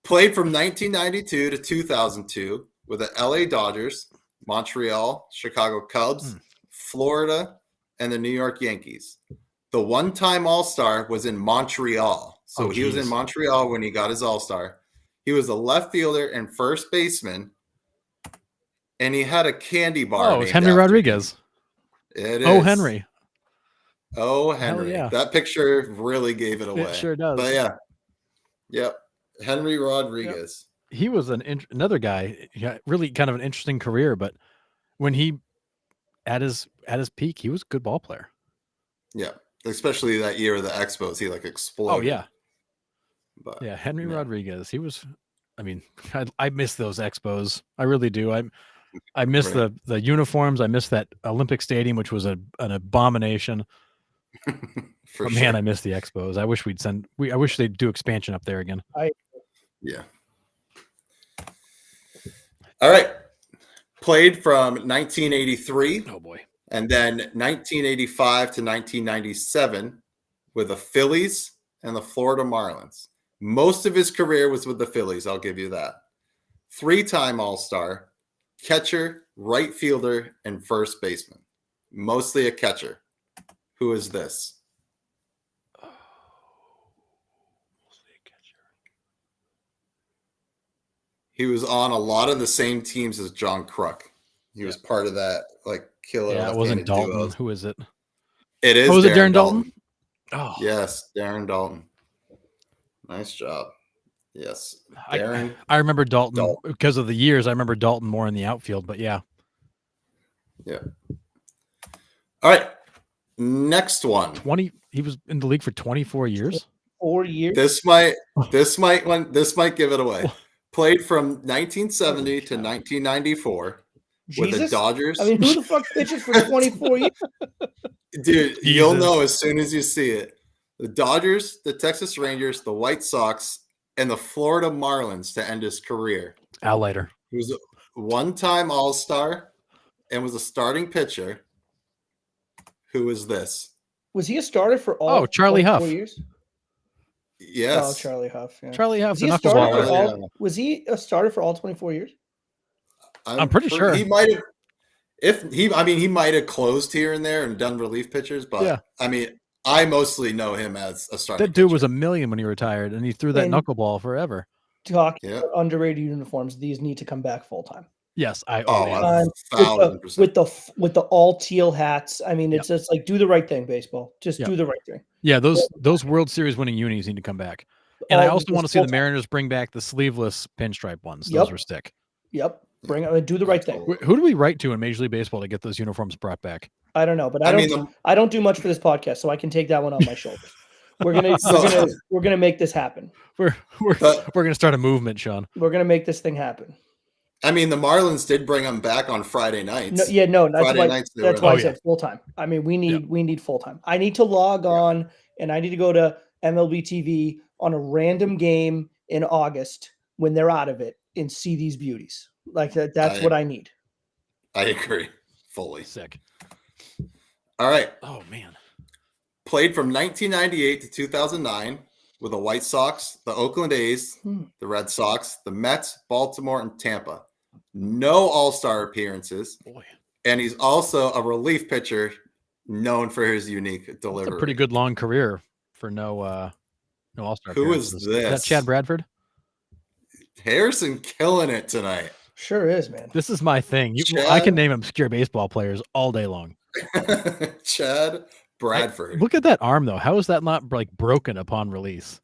Played from 1992 to 2002 with the LA Dodgers, Montreal, Chicago Cubs, Florida, and the New York Yankees. The one-time All-Star was in Montreal. So he was in geez. Montreal when he got his All-Star. He was a left fielder and first baseman, and he had a candy bar. Oh, it's named Henry after him. Rodriguez. It is. Oh, Henry. Oh, Henry. yeah. That picture really gave it away. It sure does. But yeah. Yep. Henry Rodriguez. He was another guy. Yeah, really kind of an interesting career, but when he at his peak, he was a good ball player. Yeah. Especially that year of the Expos, he like exploded. Oh yeah, But yeah. Henry yeah. Rodriguez. He was. I mean, I miss those Expos. I really do. I miss Right. the uniforms. I miss that Olympic Stadium, which was an abomination. For But sure. man, I miss the Expos. I wish I wish they'd do expansion up there again. Yeah. All right. Played from 1983 Oh boy. and then 1985 to 1997 with the Phillies and the Florida Marlins. Most of his career was with the Phillies, I'll give you that. 3-time All-Star, catcher, right fielder, and first baseman. Mostly a catcher. Who is this? He was on a lot of the same teams as John Kruk. He was part of that, like, killer. Yeah, it wasn't left-handed Dalton. duos. Who is it? It is. Oh, was it Darren Dalton? Oh, Yes, Darren Dalton. Nice job. Yes, I- Darren. I remember Dalton, Dalton. because of the years. I remember Dalton more in the outfield, but yeah. Yeah. All right. Next one. 20. He was in the league for 24 years. 4 years. This might give it away. Played from 1970 to 1994 with the Jesus. Dodgers. I mean, who the fuck pitches for 24 years? Dude, you'll Jesus. know as soon as you see it. The Dodgers, the Texas Rangers, the White Sox, and the Florida Marlins to end his career. Al Leiter. He was a one-time All-Star and was a starting pitcher. Who is this? Was he a starter for all? Oh, Charlie 24 Huff. Years? Yes. Oh, Charlie Huff. Yeah. Charlie Huff, Was the he a starter knuckleballer. for Yeah. all? Was he a starter for all 24 years? I'm pretty sure. he might have. He might have closed here and there and done relief pitchers, but Yeah. I mean, I mostly know him as a starting. That dude pitcher. was a million when he retired, and he threw that And- knuckleball forever. Talking Yeah. about underrated uniforms, these need to come back full time. Yes, Oh, yeah. 1,000%. With the all teal hats. I mean, it's just like do the right thing, baseball. Just Yep. do the right thing. Yeah, those World Series winning unis need to come back. And I All- also want to just see the full-time. Mariners bring back the sleeveless pinstripe ones. Yep. Those were sick. Yep. Do the right thing. Who do we write to in Major League Baseball to get those uniforms brought back? I don't know, but I mean, I don't do much for this podcast, so I can take that one on my shoulders. We're gonna we're gonna make this happen. We're But- gonna start a movement, Sean. We're gonna make this thing happen. the Marlins did bring him back on Friday nights. No, that's Friday why nights they that's were why I Oh, said full time. I mean, we need full time. I need to log on and I need to go to MLB TV on a random game in August when they're out of it and see these beauties. Like that. That's what I need. I agree fully. Sick. All right. Oh man. Played from 1998 to 2009 with the White Sox, the Oakland A's, the Red Sox, the Mets, Baltimore, and Tampa. No All-Star appearances, Boy. and he's also a relief pitcher known for his unique That's delivery. a pretty good long career for no All-Star. Who is appearances. Is this? that Chad Bradford? Harrison killing it tonight. Sure is, man. This is my thing. I Chad? can name obscure baseball players all day long. Chad Bradford. Look at that arm though. How is that not like broken upon release?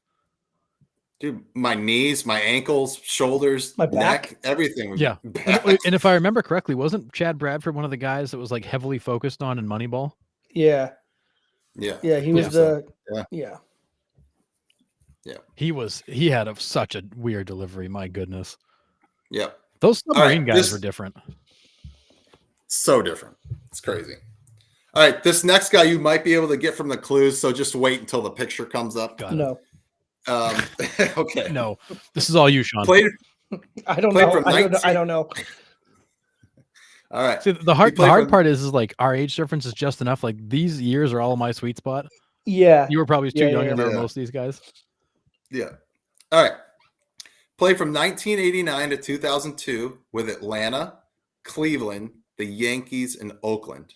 Dude, my knees, my ankles, shoulders, My neck, everything. was Yeah. back. And if I remember correctly, wasn't Chad Bradford one of the guys that was like heavily focused on in Moneyball? Yeah. Yeah. Yeah. He was Yeah. the. Yeah. Yeah. He had such a weird delivery. My goodness. Yep. Those submarine guys this- were different. So different. It's crazy. All right, this next guy you might be able to get from the clues, so just wait until the picture comes up. Got it. No, Okay. No, this is all you, Sean. Played. I don't Played know. from I don't know. All right. See, the hard played from- part is like our age difference is just enough. Like these years are all my sweet spot. Yeah, You were probably too Yeah, young yeah, to remember yeah. most of these guys. Yeah. All right. Played from 1989 to 2002 with Atlanta, Cleveland, the Yankees, and Oakland.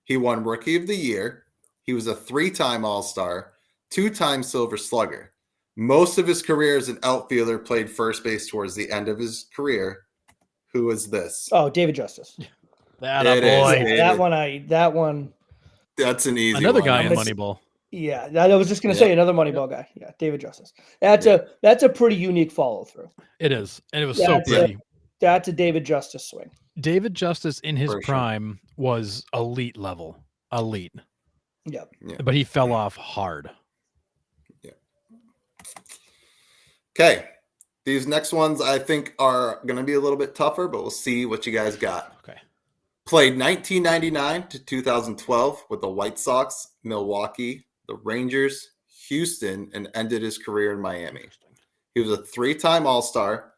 He won Rookie of the Year. He was a 3-time All-Star, 2-time Silver Slugger. Most of his career as an outfielder, played first base towards the end of his career. Who is this? Oh, David Justice. That It is. boy. Yeah. Yeah, that one. That's an easy Another one. guy in It's- Moneyball. Yeah, I was just gonna say another Moneyball guy. Yeah, David Justice. That's a pretty unique follow through. It is, and it was Yeah, so that's pretty. That's a David Justice swing. David Justice in his For sure. prime was elite level, elite, Yeah. but he fell off hard. Okay. These next ones I think are going to be a little bit tougher, but we'll see what you guys got. Okay. Played 1999 to 2012 with the White Sox, Milwaukee, the Rangers, Houston, and ended his career in Miami. He was a 3-time All-Star,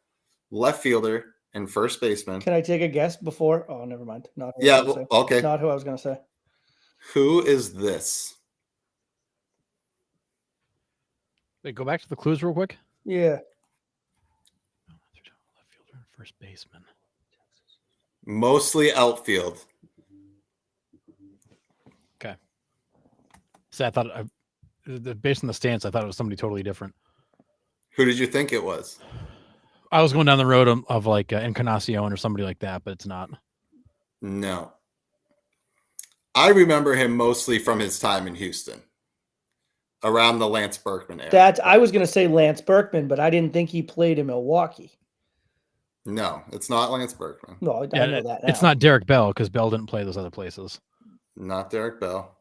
left fielder, and first baseman. Can I take a guess before? Oh, never mind. Not who I Yeah, was gonna well, okay. say. Not who I was gonna say. Who is this? Wait, go back to the clues real quick. Yeah. Left fielder and first baseman. Mostly outfield. So I thought, based on the stance, I thought it was somebody totally different. Who did you think it was? I was going down the road of like Encarnacion or somebody like that, but it's not. No. I remember him mostly from his time in Houston, around the Lance Berkman era. I was gonna say Lance Berkman, but I didn't think he played in Milwaukee. No, it's not Lance Berkman. No, I know that now. It's not Derek Bell because Bell didn't play those other places. Not Derek Bell.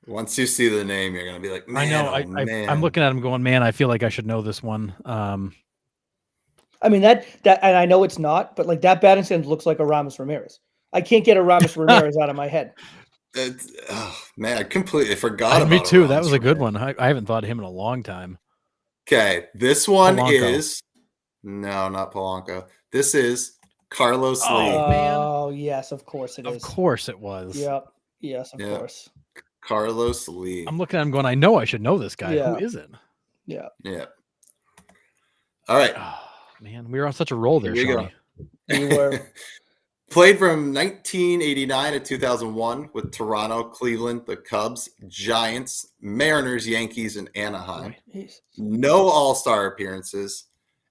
Once you see the name, you're going to be like, man, I know. oh, man. I'm looking at him going, man, I feel like I should know this one. I mean that, and I know it's not, but like that batting stance looks like a Ramos Ramirez. I can't get a Ramos Ramirez out of my head. Oh, man, I completely forgot about me too. Ramos That was a good Ramirez. one. I haven't thought of him in a long time. Okay, this one Polanco. is no, not Polanco. This is Carlos Oh, Lee. man. Oh yes, of course it is. Of course it was. Yep. Yes, of Yeah. course. Carlos Lee. I'm looking at him going, I know I should know this guy. Yeah. Who is it? Yeah. Yeah. All right. Oh, man, we were on such a roll there, Here we go. Shawnee. You were. Played from 1989 to 2001 with Toronto, Cleveland, the Cubs, Giants, Mariners, Yankees, and Anaheim. Jeez. No All-Star appearances,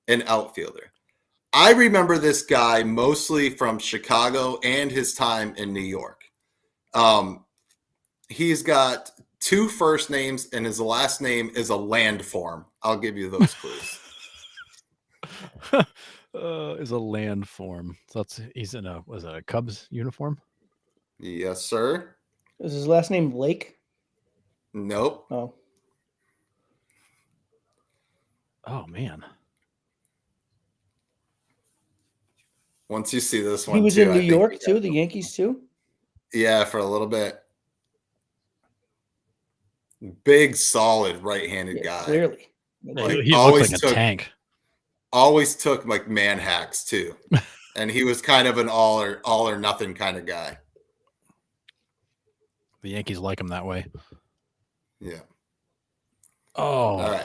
an outfielder. I remember this guy mostly from Chicago and his time in New York. He's got 2 first names, and his last name is a landform. I'll give you those clues. Is a landform. So he's in a Cubs uniform? Yes, sir. Is his last name Lake? Nope. Oh. Oh man. Once you see this one, He was too, in I New think York you too, got the it. Yankees too. Yeah, for a little bit. Big, solid, right-handed Yeah, guy. clearly. Like, he looks always like a took- tank. Always took like man hacks too, and he was kind of an all or nothing kind of guy. The Yankees like him that way. Yeah. Oh. All right.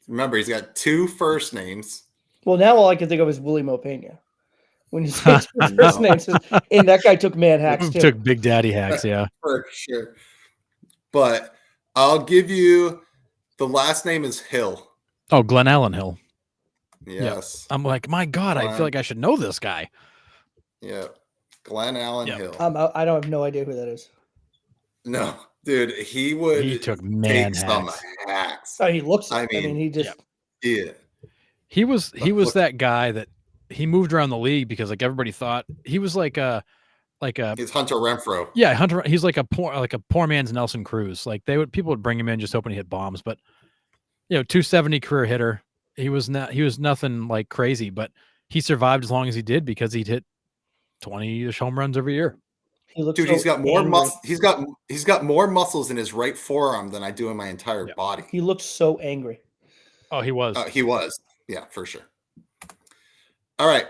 Remember, he's got 2 first names. Well, now all I can think of is Willie Mopena. When you say his first names, and that guy took man hacks too. Took Big Daddy hacks, yeah. For sure. But I'll give you the last name is Hill. Oh, Glenn Allen Hill. Yes. I'm like, my God, I feel like I should know this guy. Yeah. Glenn Allen Yep. Hill. I don't have no idea who that is. No, dude, he would He took take man some hacks. Oh, hacks. he looks. I I mean, mean, he just. Yeah. He was Look- that guy that he moved around the league because like everybody thought he was like like a He's Hunter Renfro. yeah, Hunter. He's like a poor man's Nelson Cruz. Like people would bring him in just hoping to hit bombs, but 270 career hitter. He was nothing like crazy, but he survived as long as he did because he'd hit 20-ish home runs every year. He looks Dude, so he's got more angry. he's got more muscles in his right forearm than I do in my entire body. He looks so angry. Oh, he was. He was. Yeah, for sure. All right.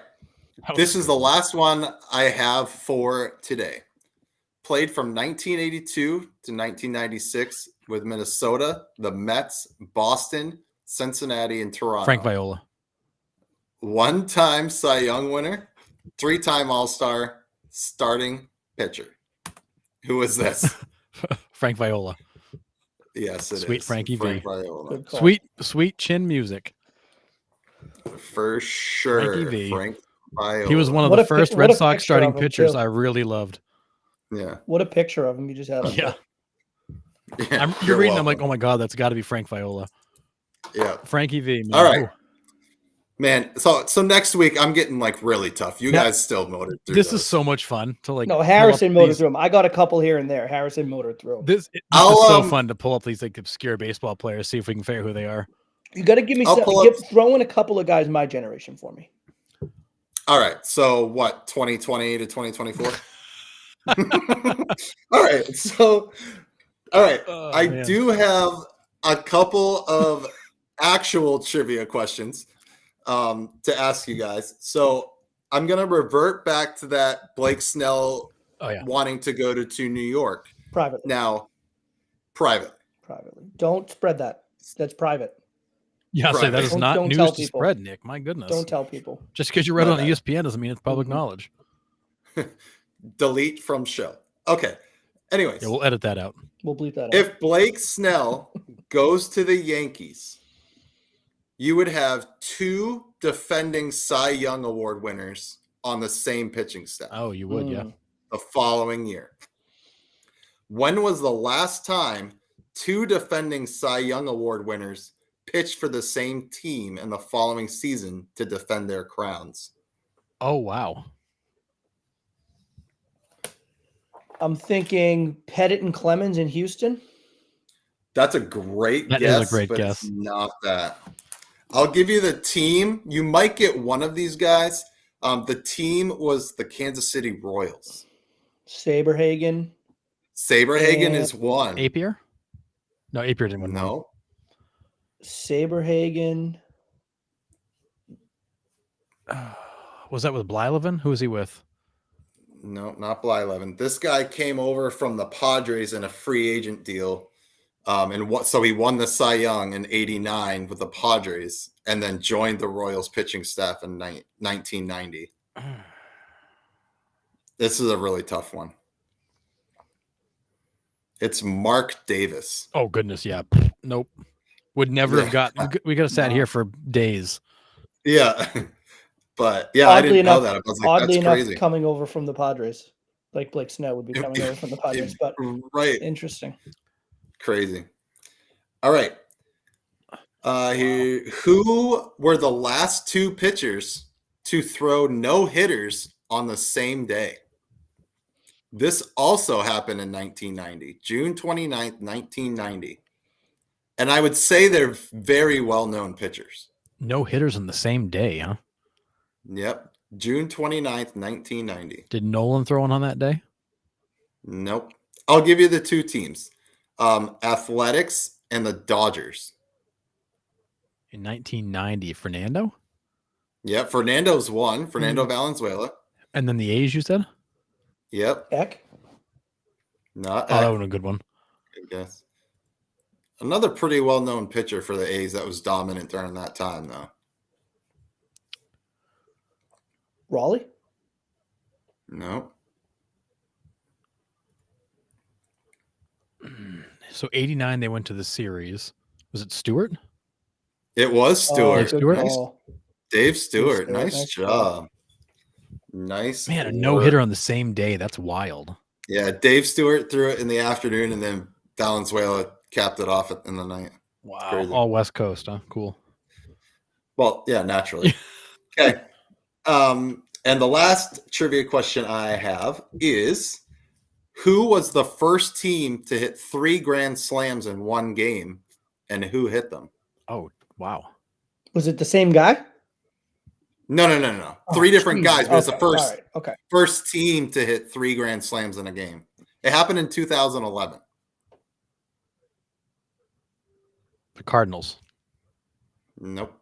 This is the last one I have for today. Played from 1982 to 1996 with Minnesota, the Mets, Boston, Cincinnati, and Toronto. Frank Viola. One-time Cy Young winner, 3-time All-Star, starting pitcher. Who is this? Frank Viola. Yes, it is. Sweet Frankie Frank V. Viola. Sweet chin music. For sure. Frankie V. Frank Viola. He was one of What the a first what Red a Sox picture starting of him, pitchers too. I really loved. Yeah. What a picture of him you just had. Up Yeah. Yeah, You're reading, I'm welcome. like, oh my God, that's got to be Frank Viola. Yeah. Frankie V. Man. All right. Ooh. Man, so next week I'm getting like really tough. You Now, guys still motored through This those. is so much fun to like. No, pull Harrison up motored these- through him. I got a couple here and there. Harrison motored through him. This is I'll, so fun to pull up these like obscure baseball players, see if we can figure who they are. You got to give me I'll some. pull up- Throw in a couple of guys my generation for me. All right. So what, 2020 to 2024? All right. So, all right. Oh, I man. do have a couple of actual trivia questions to ask you guys. So I'm going to revert back to that Blake Snell Oh yeah. wanting to go to New York. Privately. Now, private. Privately. Don't spread that. That's private. Yeah, I'll say that Private. is Don't- not don't news tell to people. spread, Nick. My goodness. Don't tell people. Just because you read it My on bad. ESPN doesn't mean it's public Mhm. knowledge. Delete from show. Okay. Anyways, Yeah, we'll edit that out. We'll bleep that out. if Blake Snell goes to the Yankees, you would have 2 defending Cy Young Award winners on the same pitching staff Oh, you would, yeah. Mm. the following year. When was the last time 2 defending Cy Young Award winners pitched for the same team in the following season to defend their crowns? Oh wow. I'm thinking Pettit and Clemens in Houston. That's a great That is a guess. great but guess. It's not that. I'll give you the team. You might get one of these guys. The team was the Kansas City Royals. Saberhagen. Saberhagen is one. Apier? No, Apier didn't win. No. Saberhagen. Was that with Blyleven? Who was he with? No, not Blyleven. This guy came over from the Padres in a free agent deal. So he won the Cy Young in 89 with the Padres and then joined the Royals pitching staff in 1990. This is a really tough one. It's Mark Davis. Oh goodness, yeah. Nope. Would never have Yeah. got. We could have sat No. here for days. Yeah. But yeah, I didn't know that. I was like, Oddly that's enough, crazy. coming over from the Padres, like Blake Snell would be coming over from the Padres, but Right. interesting. Crazy. All right. Who were the last 2 pitchers to throw no hitters on the same day? This also happened in 1990, June 29th, 1990. And I would say they're very well-known pitchers. No hitters on the same day, huh? Yep. June 29th, 1990. Did Nolan throw one on that day? Nope. I'll give you the 2 teams. Athletics and the Dodgers. In 1990, Fernando? Yep. Fernando's one. Fernando Valenzuela. And then the A's, you said? Yep. Eck. Not Oh, that Eck, would have been a good one. I guess. Another pretty well-known pitcher for the A's that was dominant during that time, though. Raleigh. No. So 89, they went to the series. Was it Stewart? It was Stewart. Dave Stewart? good Nice. call. Dave Stewart. Stewart, Nice nice job. Nice. Man, a work. no-hitter on the same day. That's wild. Yeah, Dave Stewart threw it in the afternoon, and then Valenzuela capped it off in the night. Wow. Crazy. All West Coast, huh? Cool. Well, yeah, naturally. Okay. And the last trivia question I have is, who was the first team to hit 3 grand slams in one game, and who hit them? Oh, wow. Was it the same guy? No. Oh, 3 different Jesus. guys, but it's the Okay, first all right, okay. first team to hit 3 grand slams in a game. It happened in 2011. The Cardinals. Nope.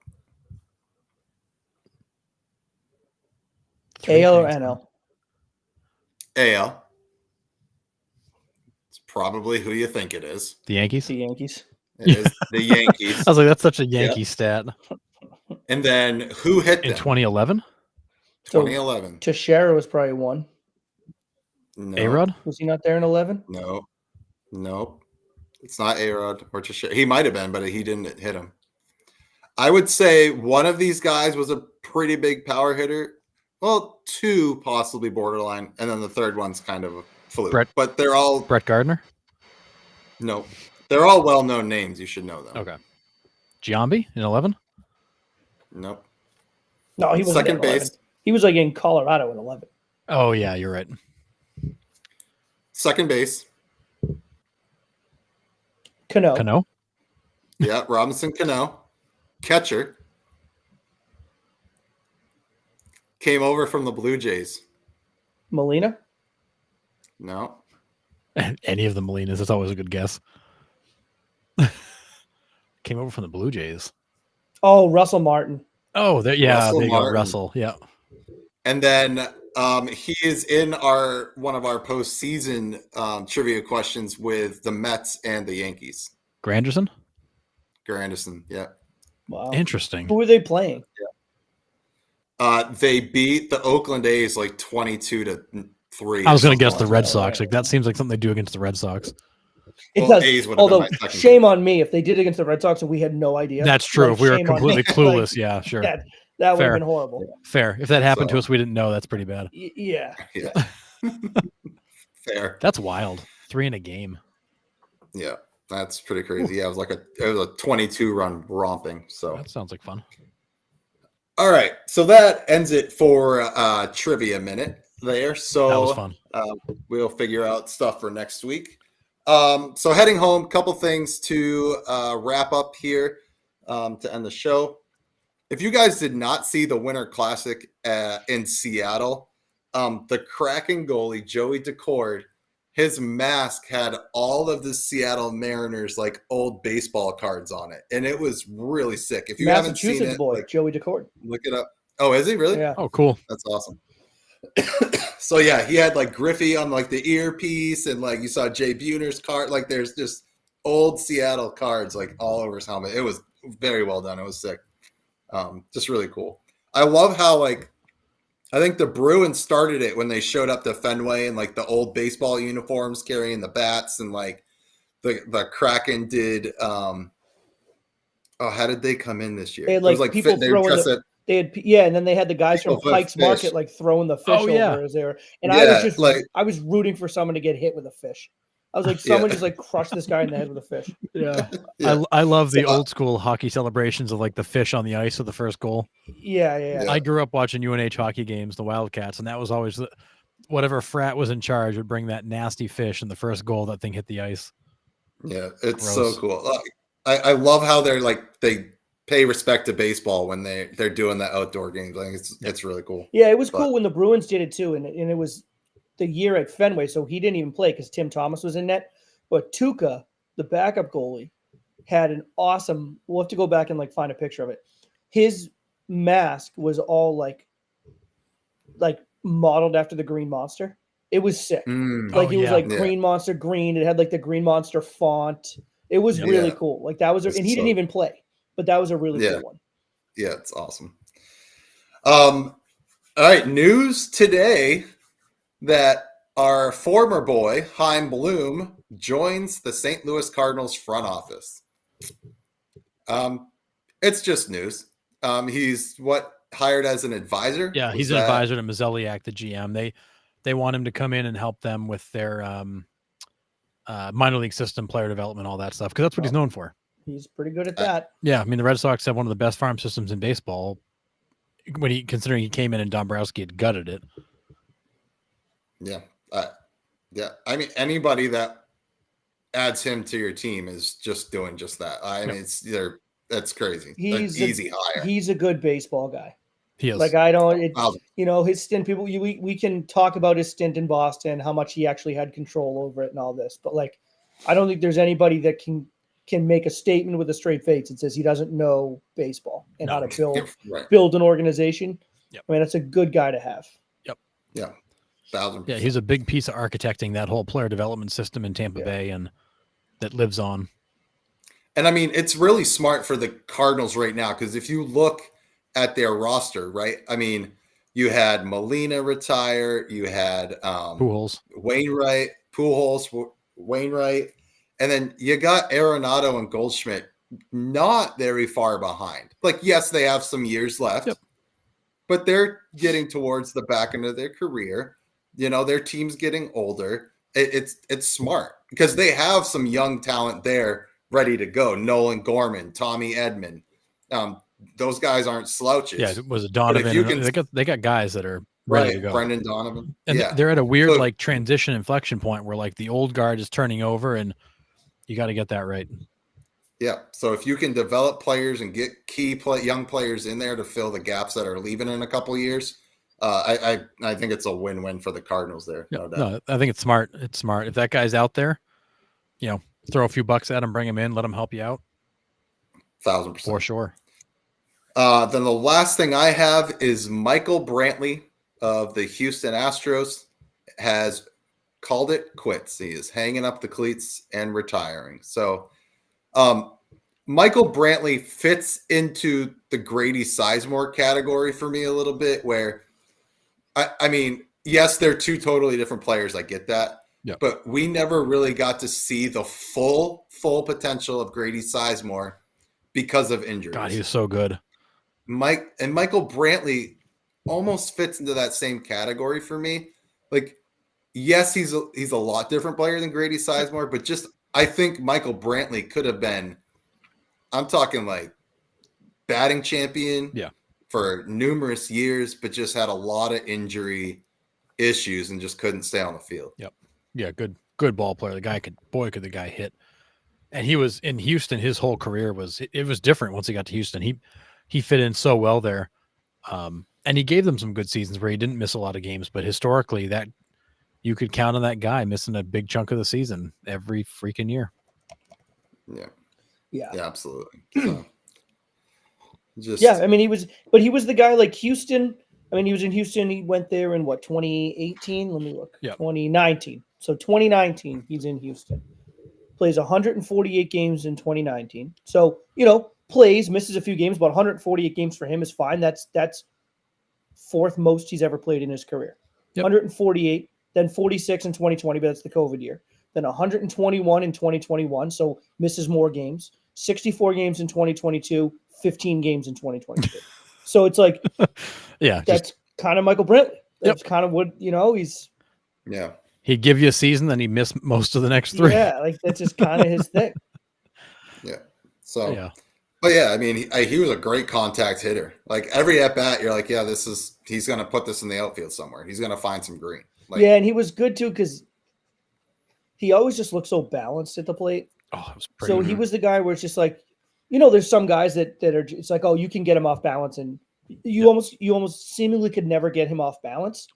AL or NL? AL. It's probably who you think it is. The Yankees. The Yankees. It is the Yankees. I was like, that's such a Yankee stat. And then who hit In them? 2011, So 2011. Teixeira was probably one. No. A-Rod. Was he not there in 11? No. Nope. It's not A-Rod or Teixeira. He might have been, but he didn't hit him. I would say one of these guys was a pretty big power hitter. Well, 2 possibly borderline, and then the third one's kind of a fluke. But they're all Brett Gardner. no. They're all well-known names. You should know them. Okay. Giambi in 11. Nope. No, he was Second base. He was like in Colorado in 11. Oh yeah, you're right. Second base. Cano. Yeah, Robinson Cano. Catcher. Came over from the Blue Jays. Molina. No. Any of the Molinas. That's always a good guess. Came over from the Blue Jays. Oh, Russell Martin. Oh, there you go, Martin. Russell. Yeah. And then he is in one of our postseason trivia questions with the Mets and the Yankees. Granderson. Granderson, yeah. Wow. Interesting. Who were they playing? They beat the Oakland A's like 22-3. I was going to guess the like Red that. Sox. Like that seems like something they do against the Red Sox. It Well, does. A's would have been Although, my second shame on me if they did against the Red Sox and we had no idea. That's true. Like, If we were shame on completely me. clueless, yeah, sure. That would have Fair. been horrible. Fair. If that happened So- to us, we didn't know. That's pretty bad. Yeah. Yeah. Fair. That's wild. 3 in a game. Yeah. That's pretty crazy. Yeah, it was a 22-run romping. So That sounds like fun. all right. So that ends it for trivia minute there. So That was fun. We'll figure out stuff for next week. So heading home, couple things to wrap up here to end the show. If you guys did not see the Winter Classic in Seattle, the Kraken goalie, Joey Decord, his mask had all of the Seattle Mariners like old baseball cards on it. And it was really sick. If you haven't seen Massachusetts it, boy, like, Joey Decord. look it up. Oh, is he really? Yeah. Oh, cool. That's awesome. So yeah, he had like Griffey on like the earpiece, and like you saw Jay Buhner's card. Like there's just old Seattle cards like all over his helmet. It was very well done. It was sick. Just really cool. I love how like I think the Bruins started it when they showed up to Fenway in like the old baseball uniforms carrying the bats, and like the Kraken did. How did they come in this year? They had, It was like, people they were throwing dressed They had, and then they had the guys from People put Pike's fish. Market like throwing the fish Oh, yeah. over as they were, and Yeah, I was rooting for someone to get hit with a fish. I was like, Yeah. someone just like crushed this guy in the head with a fish. Yeah. Yeah. I love the So, old school hockey celebrations of like the fish on the ice of the first goal. Yeah. Yeah. I grew up watching UNH hockey games, the Wildcats, and that was always whatever frat was in charge would bring that nasty fish in the first goal that thing hit the ice. Yeah, it's Gross. so cool. I love how they're like they pay respect to baseball when they're doing the outdoor games. Like it's really cool. Yeah, it was But- cool when the Bruins did it too, and it was the year at Fenway, so he didn't even play because Tim Thomas was in net. But Tuca, the backup goalie, had an awesome. We'll have to go back and like find a picture of it. His mask was all like modeled after the Green Monster. It was sick. Mm. Like Oh, it was yeah. like Yeah. Green Monster green. It had like the Green Monster font. It was Yeah. really Yeah. cool. Like that was, and he didn't So- even play, but that was a really Yeah. cool one. Yeah, it's awesome. All right, news today that our former boy Chaim Bloom joins the St. Louis Cardinals front office. It's just news. He's hired as an advisor. Yeah, Was he's an that- advisor to Mazeliak, the GM. They want him to come in and help them with their minor league system, player development, all that stuff, because that's what he's known for. He's pretty good at Uh, that. Yeah, I mean the Red Sox have one of the best farm systems in baseball. when considering he came in and Dombrowski had gutted it. Yeah. Yeah. I mean, anybody that adds him to your team is just doing just that. I mean, that's crazy. He's An easy hire. He's a good baseball guy. He is. Like I don't, Wow. his stint. We can talk about his stint in Boston, how much he actually had control over it, and all this. But like, I don't think there's anybody that can make a statement with a straight face that says he doesn't know baseball and how to build an organization. Yep. I mean, that's a good guy to have. Yep. Yeah. 1,000%. Yeah, he's a big piece of architecting that whole player development system in Tampa Bay, and that lives on. And I mean, it's really smart for the Cardinals right now, because if you look at their roster, right? I mean, you had Molina retire, you had Pujols, Wainwright, and then you got Arenado and Goldschmidt not very far behind. Like, yes, they have some years left, but they're getting towards the back end of their career. You know, their team's getting older. It's smart because they have some young talent there ready to go. Nolan Gorman, Tommy Edman. Those guys aren't slouches. Yeah, was it Donovan? They got guys that are ready to go. Brendan Donovan. And they're at a weird like transition inflection point where like the old guard is turning over, and you got to get that right. Yeah. So if you can develop players and get young players in there to fill the gaps that are leaving in a couple of years, I think it's a win-win for the Cardinals there. Yeah, no, I think it's smart. It's smart. If that guy's out there, you know, throw a few bucks at him, bring him in, let him help you out. 1,000%. For sure. Then the last thing I have is Michael Brantley of the Houston Astros has called it quits. He is hanging up the cleats and retiring. So Michael Brantley fits into the Grady Sizemore category for me a little bit, where I mean, yes, they're two totally different players. I get that. Yeah. But we never really got to see the full potential of Grady Sizemore because of injuries. God, he's so good. Michael Brantley almost fits into that same category for me. Like, yes, he's a lot different player than Grady Sizemore, but just I think Michael Brantley could have been, I'm talking like batting champion for numerous years, but just had a lot of injury issues and just couldn't stay on the field. Yep. Yeah, good ball player. The guy could the guy hit. And he was in Houston, his whole career was different once he got to Houston. He fit in so well there. And he gave them some good seasons where he didn't miss a lot of games, but historically that you could count on that guy missing a big chunk of the season every freaking year. Yeah, absolutely. So, I mean, he was the guy like Houston. I mean, he was in Houston. He went there in 2018? Let me look. 2019. So 2019, he's in Houston. Plays 148 games in 2019. So, misses a few games, but 148 games for him is fine. That's fourth most he's ever played in his career. 148, then 46 in 2020, but that's the COVID year. Then 121 in 2021, so misses more games. 64 games in 2022, 15 games in 2022. So it's like, that's kind of Michael Brantley. That's kind of what, he's. Yeah. He'd give you a season, then he'd miss most of the next three. Yeah, like that's just kind of his thing. Yeah. So, but I mean, he was a great contact hitter. Like every at bat, you're like, he's going to put this in the outfield somewhere. He's going to find some green. Like, and he was good too because he always just looked so balanced at the plate. Oh, it was pretty. So he was the guy where it's just like, there's some guys that are. It's like, oh, you can get him off balance, and you almost seemingly could never get him off balance.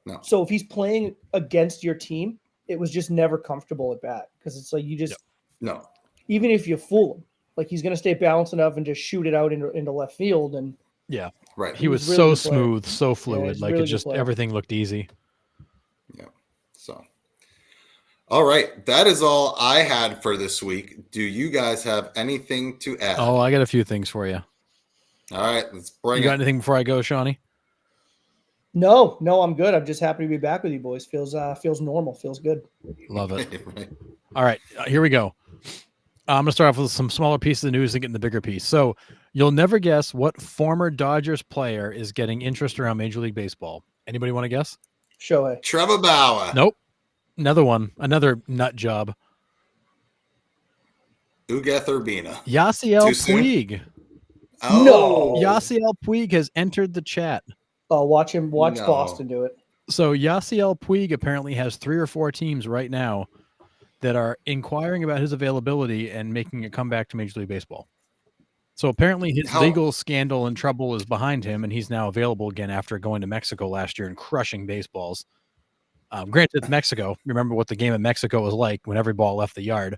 No. So if he's playing against your team, it was just never comfortable at bat because it's like you just no. Even if you fool him, like he's going to stay balanced enough and just shoot it out into left field. And right, he was really so smooth, so fluid, like really it just everything looked easy. Yeah. So, all right, that is all I had for this week. Do you guys have anything to add? Oh, I got a few things for you. All right, let's bring it. You got anything before I go, Shawnee? No, I'm good. I'm just happy to be back with you boys. Feels normal. Feels good. Love it. All right, here we go. I'm going to start off with some smaller pieces of news and get in the bigger piece. So you'll never guess what former Dodgers player is getting interest around Major League Baseball. Anybody want to guess? Shohei. Trevor Bauer. Nope. Another one. Another nut job. Ugueth Urbina. Yasiel Puig. Oh, Yasiel Puig has entered the chat. Oh, watch No. Boston do it. So Yasiel Puig apparently has 3 or 4 teams right now that are inquiring about his availability and making a comeback to Major League Baseball. So apparently his legal scandal and trouble is behind him, and he's now available again after going to Mexico last year and crushing baseballs. Granted, Mexico, remember what the game in Mexico was like when every ball left the yard.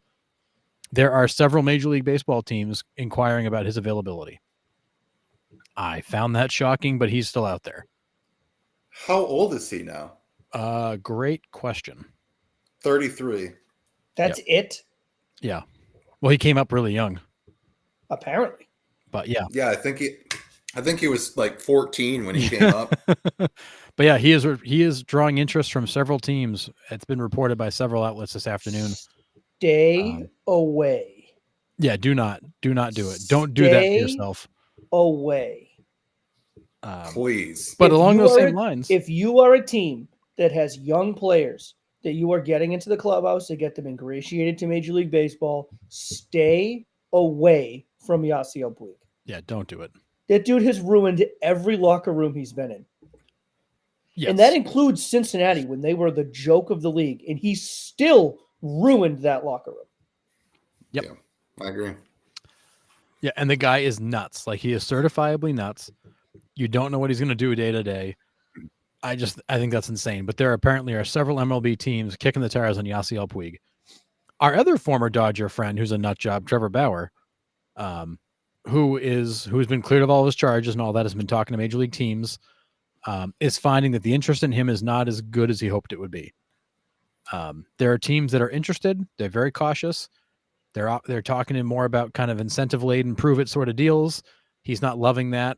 There are several Major League Baseball teams inquiring about his availability. I found that shocking, but he's still out there. How old is he now? Great question. 33. That's it, Yeah. Well, he came up really young, apparently. but yeah. Yeah, I think he was like 14 when he came up. But yeah, he is drawing interest from several teams. It's been reported by several outlets this afternoon. Stay away. Yeah, do not do it. Don't do that to Stay yourself. Away. Please. But If along you those are same a- lines, If you are a team that has young players that you are getting into the clubhouse to get them ingratiated to Major League Baseball, stay away from Yasiel Puig. yeah, don't do it. That dude has ruined every locker room he's been in. Yes. And that includes Cincinnati when they were the joke of the league. And he still ruined that locker room. Yep. Yeah, I agree. Yeah, and the guy is nuts. Like, he is certifiably nuts. You don't know what he's going to do day to day. I think that's insane. But there apparently are several MLB teams kicking the tires on Yasiel Puig. Our other former Dodger friend, who's a nut job, Trevor Bauer, who's been cleared of all of his charges and all that, has been talking to major league teams, is finding that the interest in him is not as good as he hoped it would be. There are teams that are interested. They're very cautious. They're talking to him more about kind of incentive laden, prove it sort of deals. He's not loving that.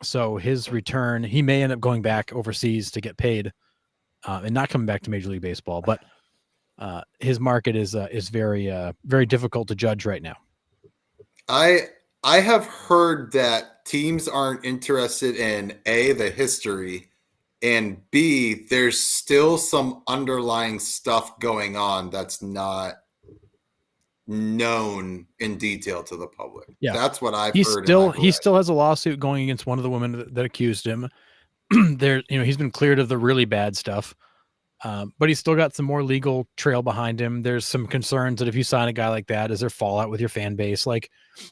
So his return, he may end up going back overseas to get paid and not coming back to Major League Baseball. But his market is very very difficult to judge right now. I have heard that teams aren't interested in A, the history, and B, there's still some underlying stuff going on that's not known in detail to the public. Yeah. That's what I've He heard. still has a lawsuit going against one of the women that accused him. He's been cleared of the really bad stuff. But he's still got some more legal trail behind him. There's some concerns that if you sign a guy like that, is there fallout with your fan base?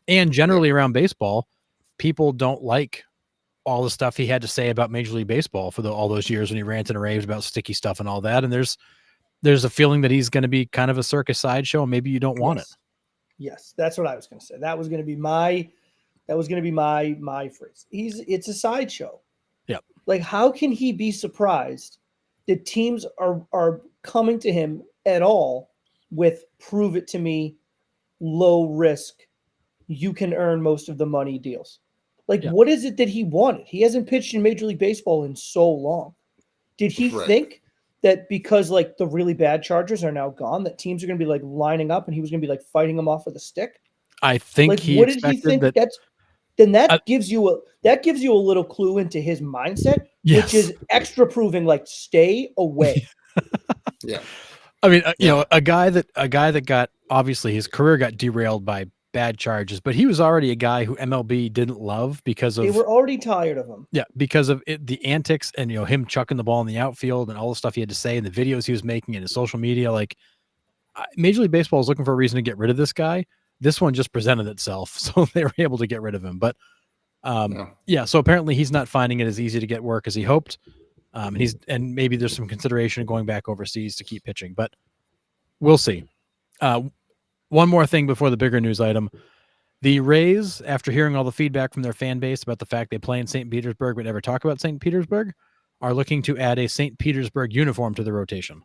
And generally around baseball, people don't like all the stuff he had to say about Major League Baseball for all those years when he ranted and raved about sticky stuff and all that. And there's a feeling that he's going to be kind of a circus sideshow. And maybe you don't want it. Yes, that's what I was going to say. That was going to be my phrase. It's a sideshow. Yep. Like, how can he be surprised that teams are coming to him at all with prove it to me, low risk, you can earn most of the money deals? Like, What is it that he wanted? He hasn't pitched in Major League Baseball in so long. Did he think that because like the really bad Chargers are now gone, that teams are going to be like lining up and he was going to be like fighting them off with a stick? I think like, he what did he think that then that gives you a little clue into his mindset, which is extra proving like stay away. Yeah. I mean, a guy that got, obviously his career got derailed by bad charges, but he was already a guy who MLB didn't love because of, they were already tired of him. Yeah, because of the antics and him chucking the ball in the outfield and all the stuff he had to say and the videos he was making in his social media. Like, Major League Baseball is looking for a reason to get rid of this guy. This one just presented itself, so they were able to get rid of him. But so apparently he's not finding it as easy to get work as he hoped. And maybe there's some consideration of going back overseas to keep pitching, but we'll see. One more thing before the bigger news item. The Rays, after hearing all the feedback from their fan base about the fact they play in St. Petersburg but never talk about St. Petersburg, are looking to add a St. Petersburg uniform to the rotation.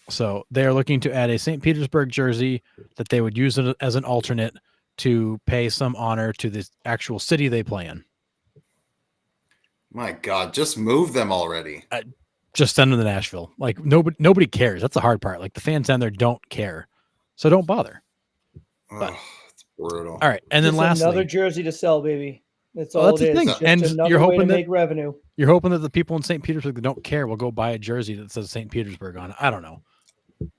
So they are looking to add a St. Petersburg jersey that they would use as an alternate to pay some honor to the actual city they play in. My God, just move them already. Just send them to Nashville. Like, nobody cares. That's the hard part. Like, the fans down there don't care. So don't bother. But, it's brutal. All right. And then lastly, another jersey to sell, baby. That's all it is. Just and you're hoping to make revenue. You're hoping that the people in St. Petersburg that don't care will go buy a jersey that says St. Petersburg on it. I don't know.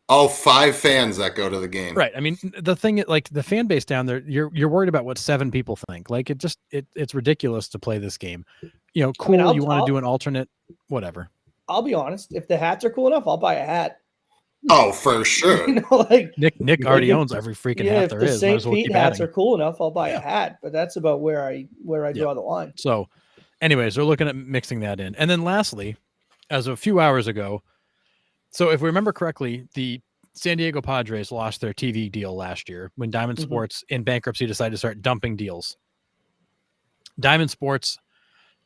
Oh, 5 fans that go to the game. Right. I mean, the thing, like the fan base down there, you're worried about what 7 people think. Like it's ridiculous to play this game. You know, cool. I'll- you want to I'll- do an alternate, whatever. I'll be honest. If the hats are cool enough, I'll buy a hat. Oh, for sure. You know, like Nick already if- as every freaking yeah, hat if there the is. Might St. as well Pete keep hats adding. are cool enough, I'll buy a hat. But that's about where I draw the line. So, anyways, we're looking at mixing that in, and then lastly, as of a few hours ago, so if we remember correctly, the San Diego Padres lost their TV deal last year when Diamond Mhm. Sports in bankruptcy decided to start dumping deals. Diamond Sports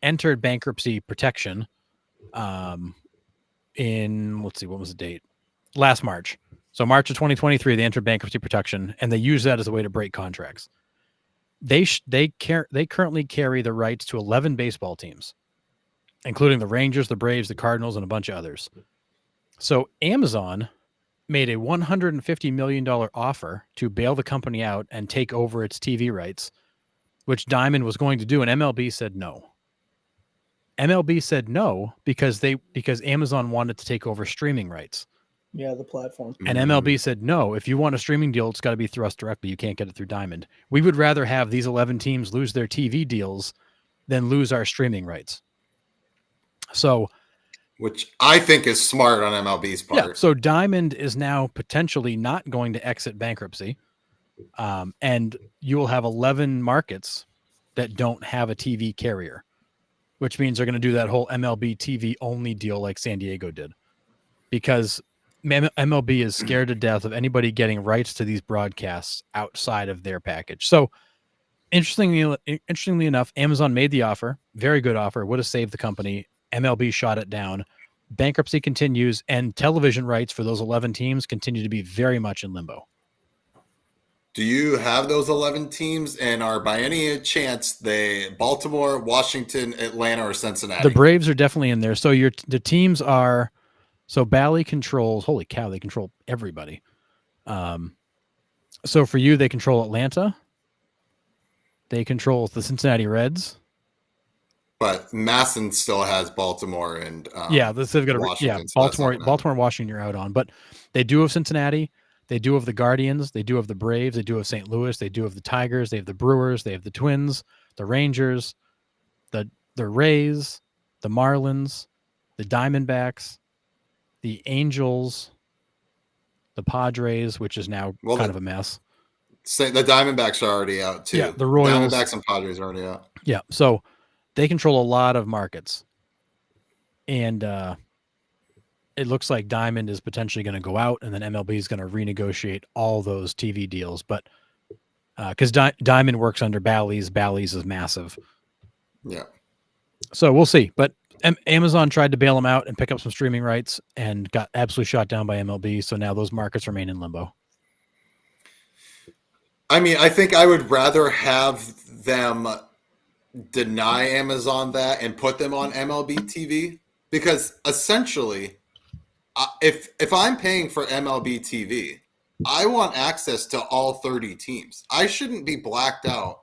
entered bankruptcy protection in, let's see, what was the date? Last March. So March of 2023, they entered bankruptcy protection, and they use that as a way to break contracts. They currently carry the rights to 11 baseball teams, including the Rangers, the Braves, the Cardinals, and a bunch of others. So Amazon made a $150 million offer to bail the company out and take over its TV rights, which Diamond was going to do, and MLB said no. MLB said no because Amazon wanted to take over streaming rights. Yeah, the platform. And MLB said, no, if you want a streaming deal, it's got to be through us directly. You can't get it through Diamond. We would rather have these 11 teams lose their TV deals than lose our streaming rights. So, Which I think is smart on MLB's part. yeah, so Diamond is now potentially not going to exit bankruptcy. And you will have 11 markets that don't have a TV carrier, which means they're going to do that whole MLB TV only deal like San Diego did. Because MLB is scared to death of anybody getting rights to these broadcasts outside of their package. So, interestingly enough, Amazon made the offer, very good offer, would have saved the company. MLB shot it down. Bankruptcy continues, and television rights for those 11 teams continue to be very much in limbo. Do you have those 11 teams, and are by any chance they Baltimore, Washington, Atlanta, or Cincinnati? The Braves are definitely in there. So the teams are. So Bally controls, holy cow, they control everybody. So for you, they control Atlanta. They control the Cincinnati Reds. But Masson still has Baltimore and They've got Washington, so that's not gonna Baltimore, Washington, you're out on. But they do have Cincinnati. They do have the Guardians. They do have the Braves. They do have St. Louis. They do have the Tigers. They have the Brewers. They have the Twins, the Rangers, the Rays, the Marlins, the Diamondbacks, the Angels, the Padres, which is now kind of a mess. The Diamondbacks are already out too. Yeah, the Royals. Diamondbacks and Padres are already out. Yeah, so they control a lot of markets. And it looks like Diamond is potentially going to go out, and then MLB is going to renegotiate all those TV deals. But because Diamond works under Bally's is massive. Yeah. So we'll see. But Amazon tried to bail them out and pick up some streaming rights and got absolutely shot down by MLB. So now those markets remain in limbo. I mean, I think I would rather have them deny Amazon that and put them on MLB TV, because essentially, if I'm paying for MLB TV, I want access to all 30 teams. I shouldn't be blacked out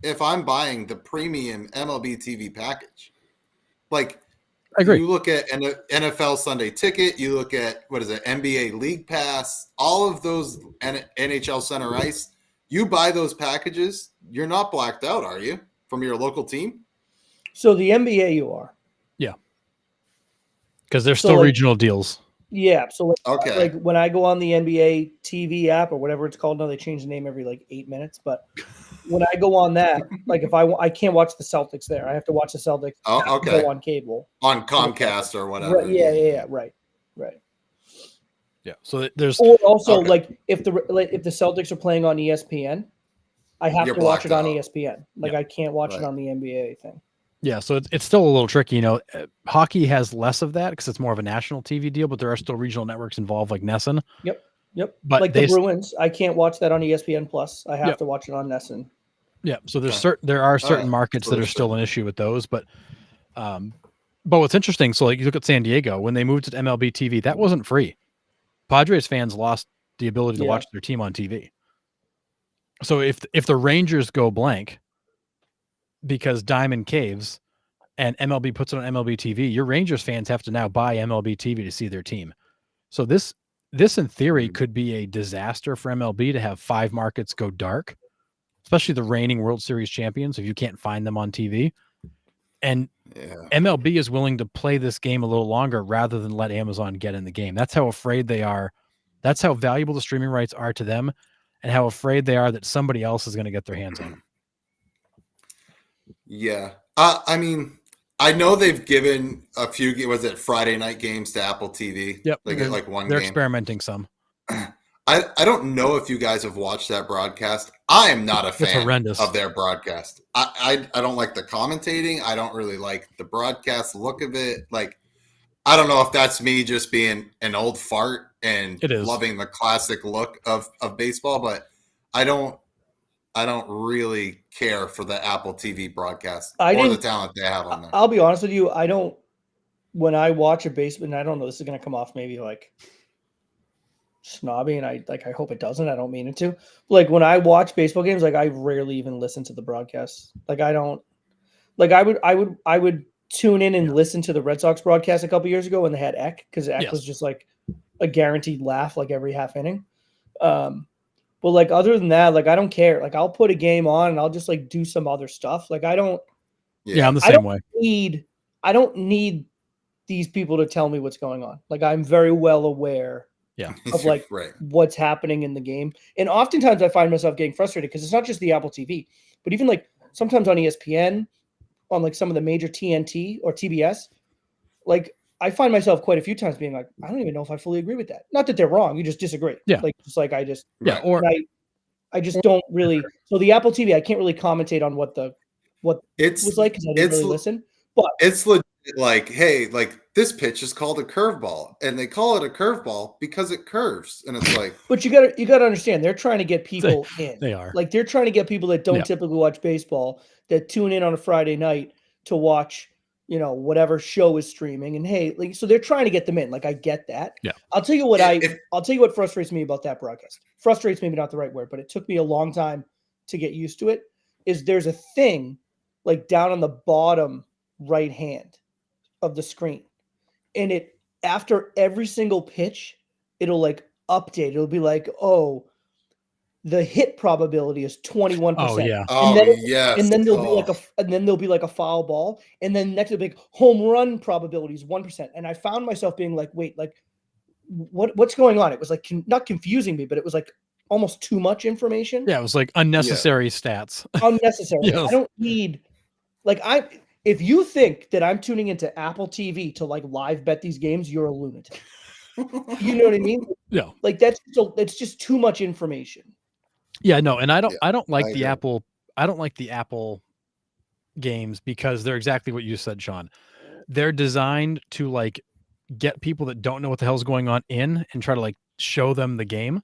if I'm buying the premium MLB TV package. Like, I agree. You look at NFL Sunday Ticket, you look at, NBA League Pass, all of those NHL Center Ice. You buy those packages, you're not blacked out, are you, from your local team? So the NBA, you are. Yeah. Because there's still regional deals. Yeah. So Okay. like when I go on the NBA TV app or whatever it's called now, they change the name every like 8 minutes. But when I go on that, like if I can't watch the Celtics there, I have to watch the Celtics Okay. go on cable. On Comcast or whatever. Right, yeah. Right. Yeah. So there's Or also like if the Celtics are playing on ESPN, I have You're to watch it blacked on out. ESPN. Like I can't watch it on the NBA thing. Yeah, so it's still a little tricky. You know, hockey has less of that because it's more of a national TV deal, but there are still regional networks involved, like NESN. Yep. But like the Bruins, I can't watch that on ESPN Plus. I have to watch it on NESN. Yeah, so there are certain markets that are still an issue with those, but what's interesting, so like you look at San Diego when they moved to MLB TV, that wasn't free. Padres fans lost the ability to watch their team on TV. So if the Rangers go blank because Diamond caves and MLB puts it on MLB TV, your Rangers fans have to now buy MLB TV to see their team. So this this in theory could be a disaster for MLB to have 5 markets go dark, especially the reigning World Series champions if you can't find them on TV. And Yeah. MLB is willing to play this game a little longer rather than let Amazon get in the game. That's how afraid they are. That's how valuable the streaming rights are to them and how afraid they are that somebody else is going to get their hands on them. Yeah. I mean, I know they've given a few, was it Friday night games to Apple TV? Yep. They get like one They're game. experimenting some. I don't know if you guys have watched that broadcast. I am not a fan horrendous. of their broadcast. I don't like the commentating. I don't really like the broadcast look of it. Like, I don't know if that's me just being an old fart and It is. loving the classic look of baseball, but I don't really care for the Apple TV broadcast or the talent they have on there. I'll be honest with you. I don't, when I watch a baseball, and I don't know, this is going to come off maybe like snobby, and I hope it doesn't. I don't mean it to. Like, when I watch baseball games, like, I rarely even listen to the broadcasts. Like, I don't, like, I would tune in and listen to the Red Sox broadcast a couple years ago when they had Eck, because Eck was just like a guaranteed laugh like every half inning. But like, other than that, like, I don't care. Like, I'll put a game on and I'll just like do some other stuff. Like, I don't. Yeah, I'm the same way. I don't need these people to tell me what's going on. Like, I'm very well aware of like what's happening in the game. And oftentimes I find myself getting frustrated because it's not just the Apple TV, but even like sometimes on ESPN, on like some of the major TNT or TBS, like, I find myself quite a few times being like, I don't even know if I fully agree with that. Not that they're wrong. You just disagree. Yeah. Like, just like I just, or I just don't really. So the Apple TV, I can't really commentate on what it was like because I didn't really listen. But it's legit like, hey, like, this pitch is called a curveball, and they call it a curveball because it curves, and it's like. But you gotta understand, they're trying to get people in. They are. Like, they're trying to get people that don't typically watch baseball that tune in on a Friday night to watch, you know, whatever show is streaming. And hey, like, so they're trying to get them in. Like, I get that. Yeah. I'll tell you what frustrates me about that broadcast. Frustrates maybe not the right word, but it took me a long time to get used to it. Is there's a thing like down on the bottom right hand of the screen, and it, after every single pitch, it'll like update. It'll be like, oh, the hit probability is 21%. Oh yeah. And then there'll be like a foul ball, and then next it'll be like home run probability is 1%. And I found myself being like, wait, like what's going on? It was like not confusing me, but it was like almost too much information. Yeah, it was like unnecessary stats. Unnecessary. Yes. I don't need, like, if you think that I'm tuning into Apple TV to like live bet these games, you're a lunatic. You know what I mean? Yeah. Like, that's just too much information. Yeah, no, and I don't like the Apple. I don't like the Apple games because they're exactly what you said, Sean. They're designed to like get people that don't know what the hell's going on in and try to like show them the game.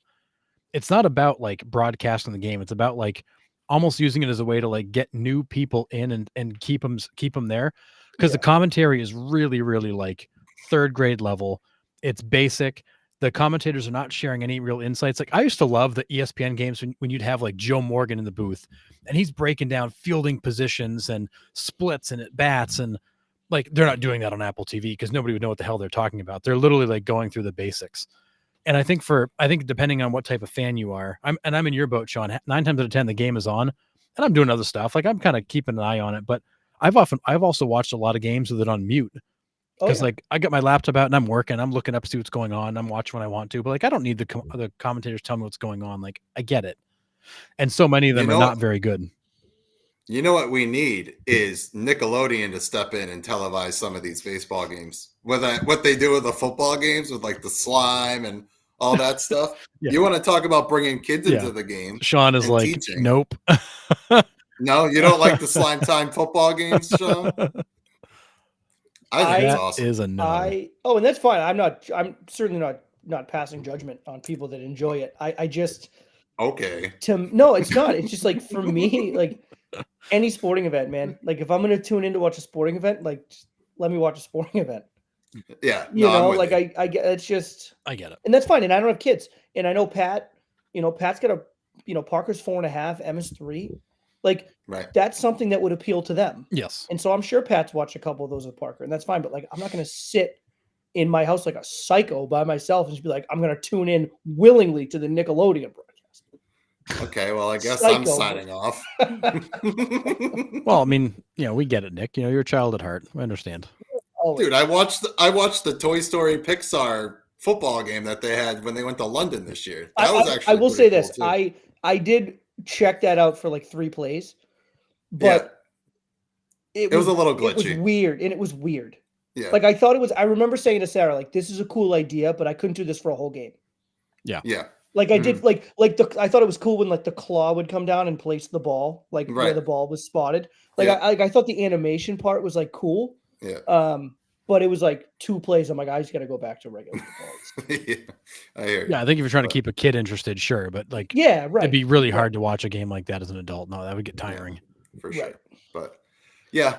It's not about like broadcasting the game. It's about like almost using it as a way to like get new people in and keep them there, because the commentary is really, really like third grade level. It's basic. The commentators are not sharing any real insights. Like, I used to love the ESPN games when you'd have like Joe Morgan in the booth and he's breaking down fielding positions and splits and at bats, and like, they're not doing that on Apple TV because nobody would know what the hell they're talking about. They're literally like going through the basics. And I think depending on what type of fan you are, I'm in your boat, Sean. 9 times out of 10, the game is on, and I'm doing other stuff. Like, I'm kind of keeping an eye on it, but I've also watched a lot of games with it on mute because like I got my laptop out and I'm working, I'm looking up to see what's going on, I'm watching when I want to, but like, I don't need the commentators tell me what's going on. Like, I get it, and so many of them are not very good. You know what we need is Nickelodeon to step in and televise some of these baseball games. What they do with the football games with like the slime and all that stuff. You want to talk about bringing kids into the game? Sean is like, teaching. Nope. No, you don't like the slime time football games, Sean? I think it's awesome. Is a no. And that's fine. I'm certainly not passing judgment on people that enjoy it. I just okay. No, it's not. It's just like, for me, like any sporting event, man. Like, if I'm gonna tune in to watch a sporting event, like, just let me watch a sporting event. Yeah, you know, like I get, it's just, I get it, and that's fine. And I don't have kids, and I know Pat. You know, Pat's got Parker's 4.5, Emma's 3. Like, that's something that would appeal to them. Yes, and so I'm sure Pat's watched a couple of those with Parker, and that's fine. But like, I'm not going to sit in my house like a psycho by myself and just be like, I'm going to tune in willingly to the Nickelodeon broadcast. Okay, well, I guess Psycho. I'm signing off. Well, I mean, we get it, Nick. You're a child at heart. I understand. Dude, I watched the Toy Story Pixar football game that they had when they went to London this year. That was actually I will say pretty this. cool, too. I did check that out for like 3 plays, but it was a little glitchy. It was weird, and it was weird. Yeah. Like I thought it was. I remember saying to Sarah, like, "This is a cool idea, but I couldn't do this for a whole game." Yeah. Like I did, like I thought it was cool when like the claw would come down and place the ball, like where the ball was spotted. Like I thought the animation part was like cool. Yeah. But it was like 2 plays. I'm like, I just got to go back to regular football. Yeah, I hear you. Yeah, I think if you're trying to keep a kid interested, sure, but like, yeah, right. it'd be really hard to watch a game like that as an adult. No, that would get tiring. For sure. But yeah.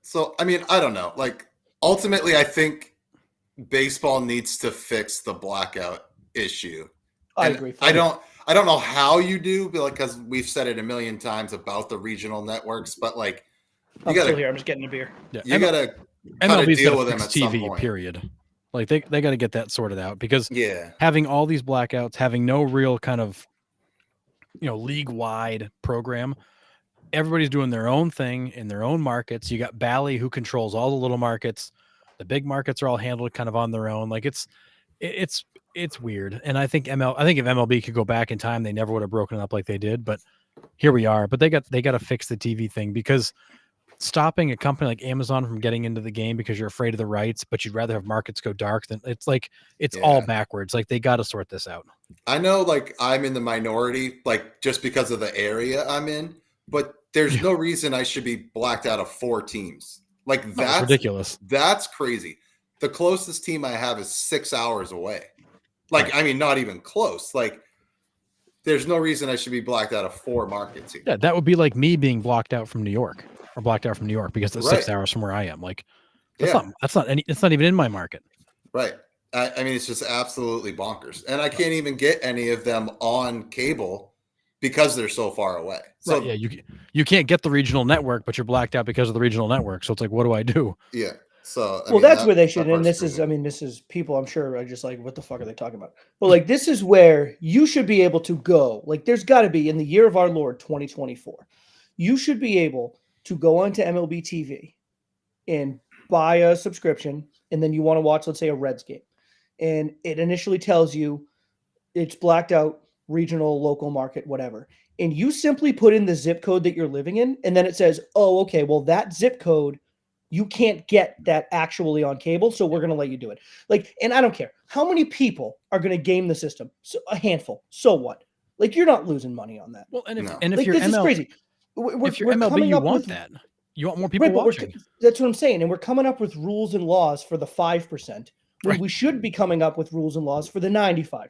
So I mean, I don't know. Like ultimately, I think baseball needs to fix the blackout issue. I agree. I don't know how you do, because we've said it a million times about the regional networks, but like I'm still here. I'm just getting a beer. Yeah, you gotta MLB's deal gotta with them fix at some TV. point. Period. Like they got to get that sorted out, because Yeah. having all these blackouts, having no real kind of league wide program, everybody's doing their own thing in their own markets. You got Bally, who controls all the little markets. The big markets are all handled kind of on their own. Like it's weird. And I think if MLB could go back in time, they never would have broken it up like they did. But here we are. But they got to fix the TV thing, because stopping a company like Amazon from getting into the game because you're afraid of the rights, but you'd rather have markets go dark, than it's all backwards. Like they got to sort this out. I know, like I'm in the minority, like just because of the area I'm in, but there's no reason I should be blacked out of 4 teams. Like that's ridiculous. That's crazy. The closest team I have is 6 hours away. Like, I mean, not even close. Like, there's no reason I should be blacked out of 4 markets here. Yeah, that would be like me being blocked out from New York, because it's 6 hours from where I am. Like, it's not even in my market. Right. I mean, it's just absolutely bonkers, and I can't even get any of them on cable because they're so far away. So right, yeah, you can't get the regional network, but you're blacked out because of the regional network. So it's like, what do I do? Yeah. So I mean, that's where they should. And this is people, I'm sure, are just like, what the fuck are they talking about? But like, this is where you should be able to go. Like, there's got to be, in the year of our Lord 2024, you should be able to go onto MLB TV and buy a subscription, and then you want to watch, let's say, a Reds game, and it initially tells you it's blacked out, regional, local market, whatever. And you simply put in the zip code that you're living in, and then it says, oh, okay, well, that zip code, you can't get that actually on cable, so we're going to let you do it. Like, and I don't care how many people are going to game the system. So a handful. So what? Like, you're not losing money on that. Well, and if like, you're this is crazy. If you're MLB, you want that. You want more people watching. That's what I'm saying. And we're coming up with rules and laws for the 5%. When we should be coming up with rules and laws for the 95%.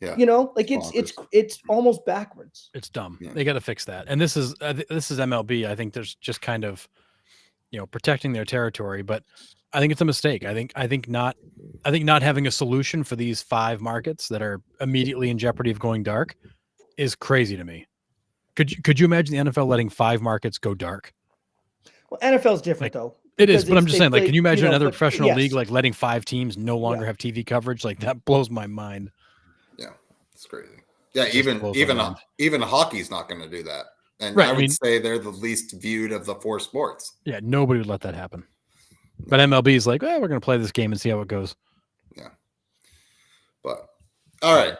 Yeah. You know, like it's almost backwards. It's dumb. Yeah. They got to fix that. And this is MLB. I think there's just kind of, protecting their territory, but I think it's a mistake. I think not having a solution for these 5 markets that are immediately in jeopardy of going dark is crazy to me. Could you imagine the NFL letting 5 markets go dark? Well, NFL's different though. It is, but I'm just saying, like, can you imagine another professional league like letting 5 teams no longer have TV coverage? Like, that blows my mind. Yeah, it's crazy. Yeah, even hockey's not going to do that. And I would say they're the least viewed of the 4 sports. Yeah, nobody would let that happen. But MLB is like, we're going to play this game and see how it goes. Yeah. But, all right.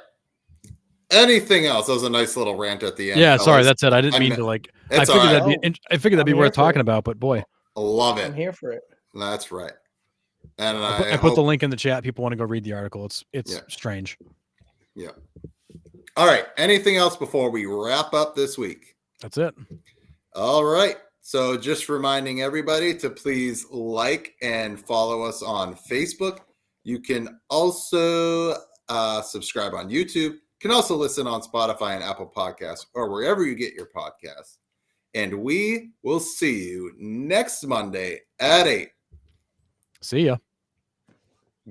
Anything else? That was a nice little rant at the end. Yeah, sorry, that's it. I didn't mean to like. I figured that'd be worth talking about, but boy, I love it. I'm here for it. That's right. And I put the link in the chat. People want to go read the article. It's strange. Yeah. All right. Anything else before we wrap up this week? That's it. All right. So just reminding everybody to please like and follow us on Facebook. You can also subscribe on YouTube. You can also listen on Spotify and Apple Podcasts or wherever you get your podcasts. And we will see you next Monday at 8. See ya.